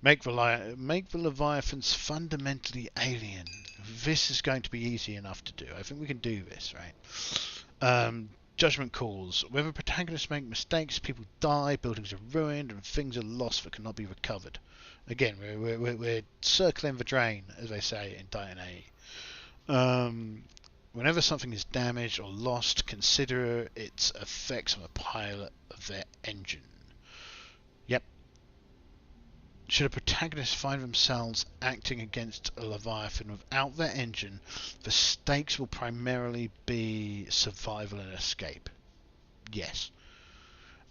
Speaker 1: Make the Leviathans fundamentally alien. This is going to be easy enough to do. I think we can do this, right? Judgment calls. Whether protagonists make mistakes, people die, buildings are ruined, and things are lost that cannot be recovered. Again, we're circling the drain, as they say in Titan A. Whenever something is damaged or lost, consider its effects on the pilot of their engine. Yep. should a protagonist find themselves acting against a Leviathan without their engine, the stakes will primarily be survival and escape. Yes.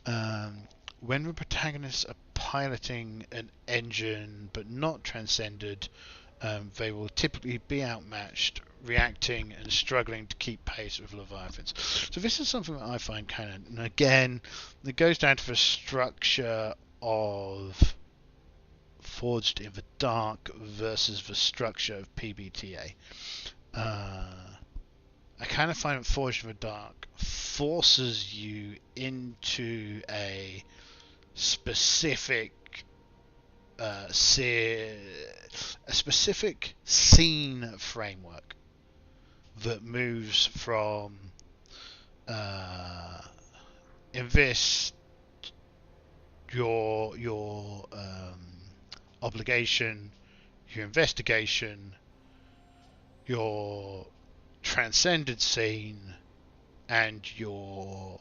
Speaker 1: When the protagonists are piloting an engine but not transcended, they will typically be outmatched, reacting and struggling to keep pace with Leviathans. So this is something that I find kind of, and again, it goes down to the structure of Forged in the Dark versus the structure of PBTA. I kind of find that Forged in the Dark forces you into a specific a specific scene framework that moves from invest your obligation, your investigation, your transcended scene, and your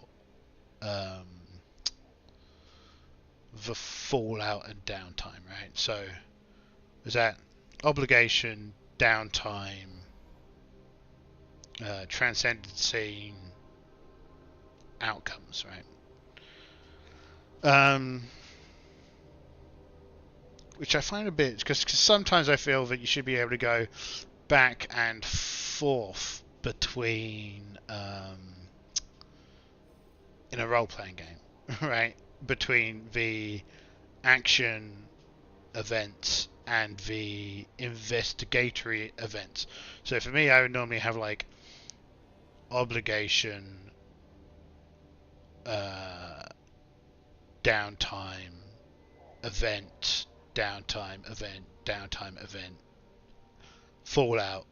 Speaker 1: the fallout and downtime, right? So is that obligation, downtime, transcended scene, outcomes, right? Which I find a bit, because sometimes I feel that you should be able to go back and forth between in a role-playing game, right? Between the action events and the investigatory events. So for me, I would normally have like obligation, downtime, event, downtime, event, downtime, event, fallout,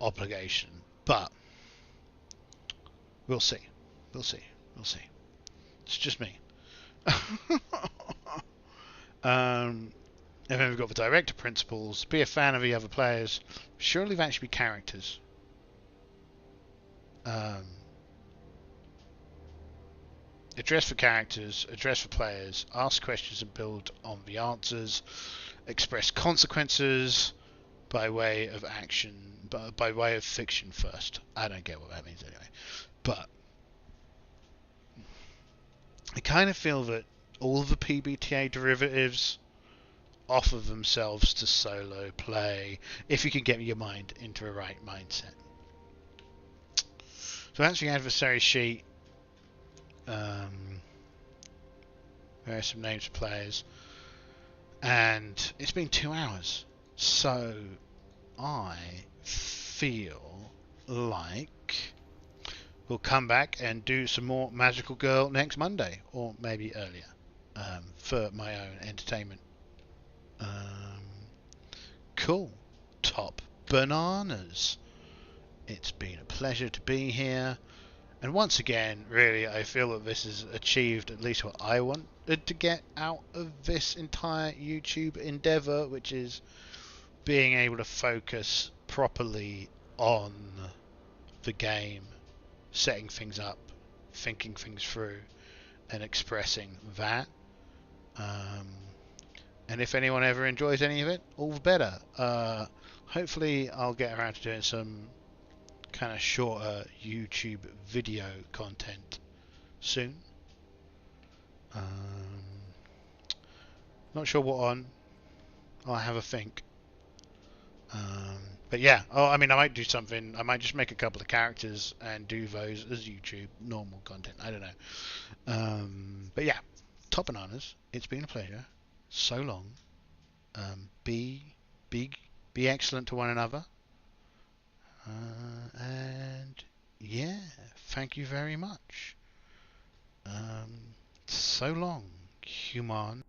Speaker 1: obligation. But we'll see. We'll see. We'll see. It's just me. And then we've got the director principles. Be a fan of the other players. Surely that should be characters. Address for characters, address for players, ask questions and build on the answers, express consequences by way of action, by way of fiction first. I don't get what that means anyway. But I kind of feel that all the PBTA derivatives offer themselves to solo play if you can get your mind into a right mindset. So that's the adversary sheet. There are some names of players, and it's been 2 hours, so I feel like we'll come back and do some more Magical Girl next Monday, or maybe earlier, for my own entertainment. Cool. Top bananas. It's been a pleasure to be here. And once again, really, I feel that this has achieved at least what I wanted to get out of this entire YouTube endeavour, which is being able to focus properly on the game, setting things up, thinking things through, and expressing that. And if anyone ever enjoys any of it, all the better. Hopefully I'll get around to doing some kind of shorter YouTube video content soon. Not sure what on. I'll have a think. But yeah, I mean, I might do something. I might just make a couple of characters and do those as YouTube normal content. I don't know. But yeah, top bananas. It's been a pleasure. So long. Be excellent to one another. And yeah, thank you very much. So long, human.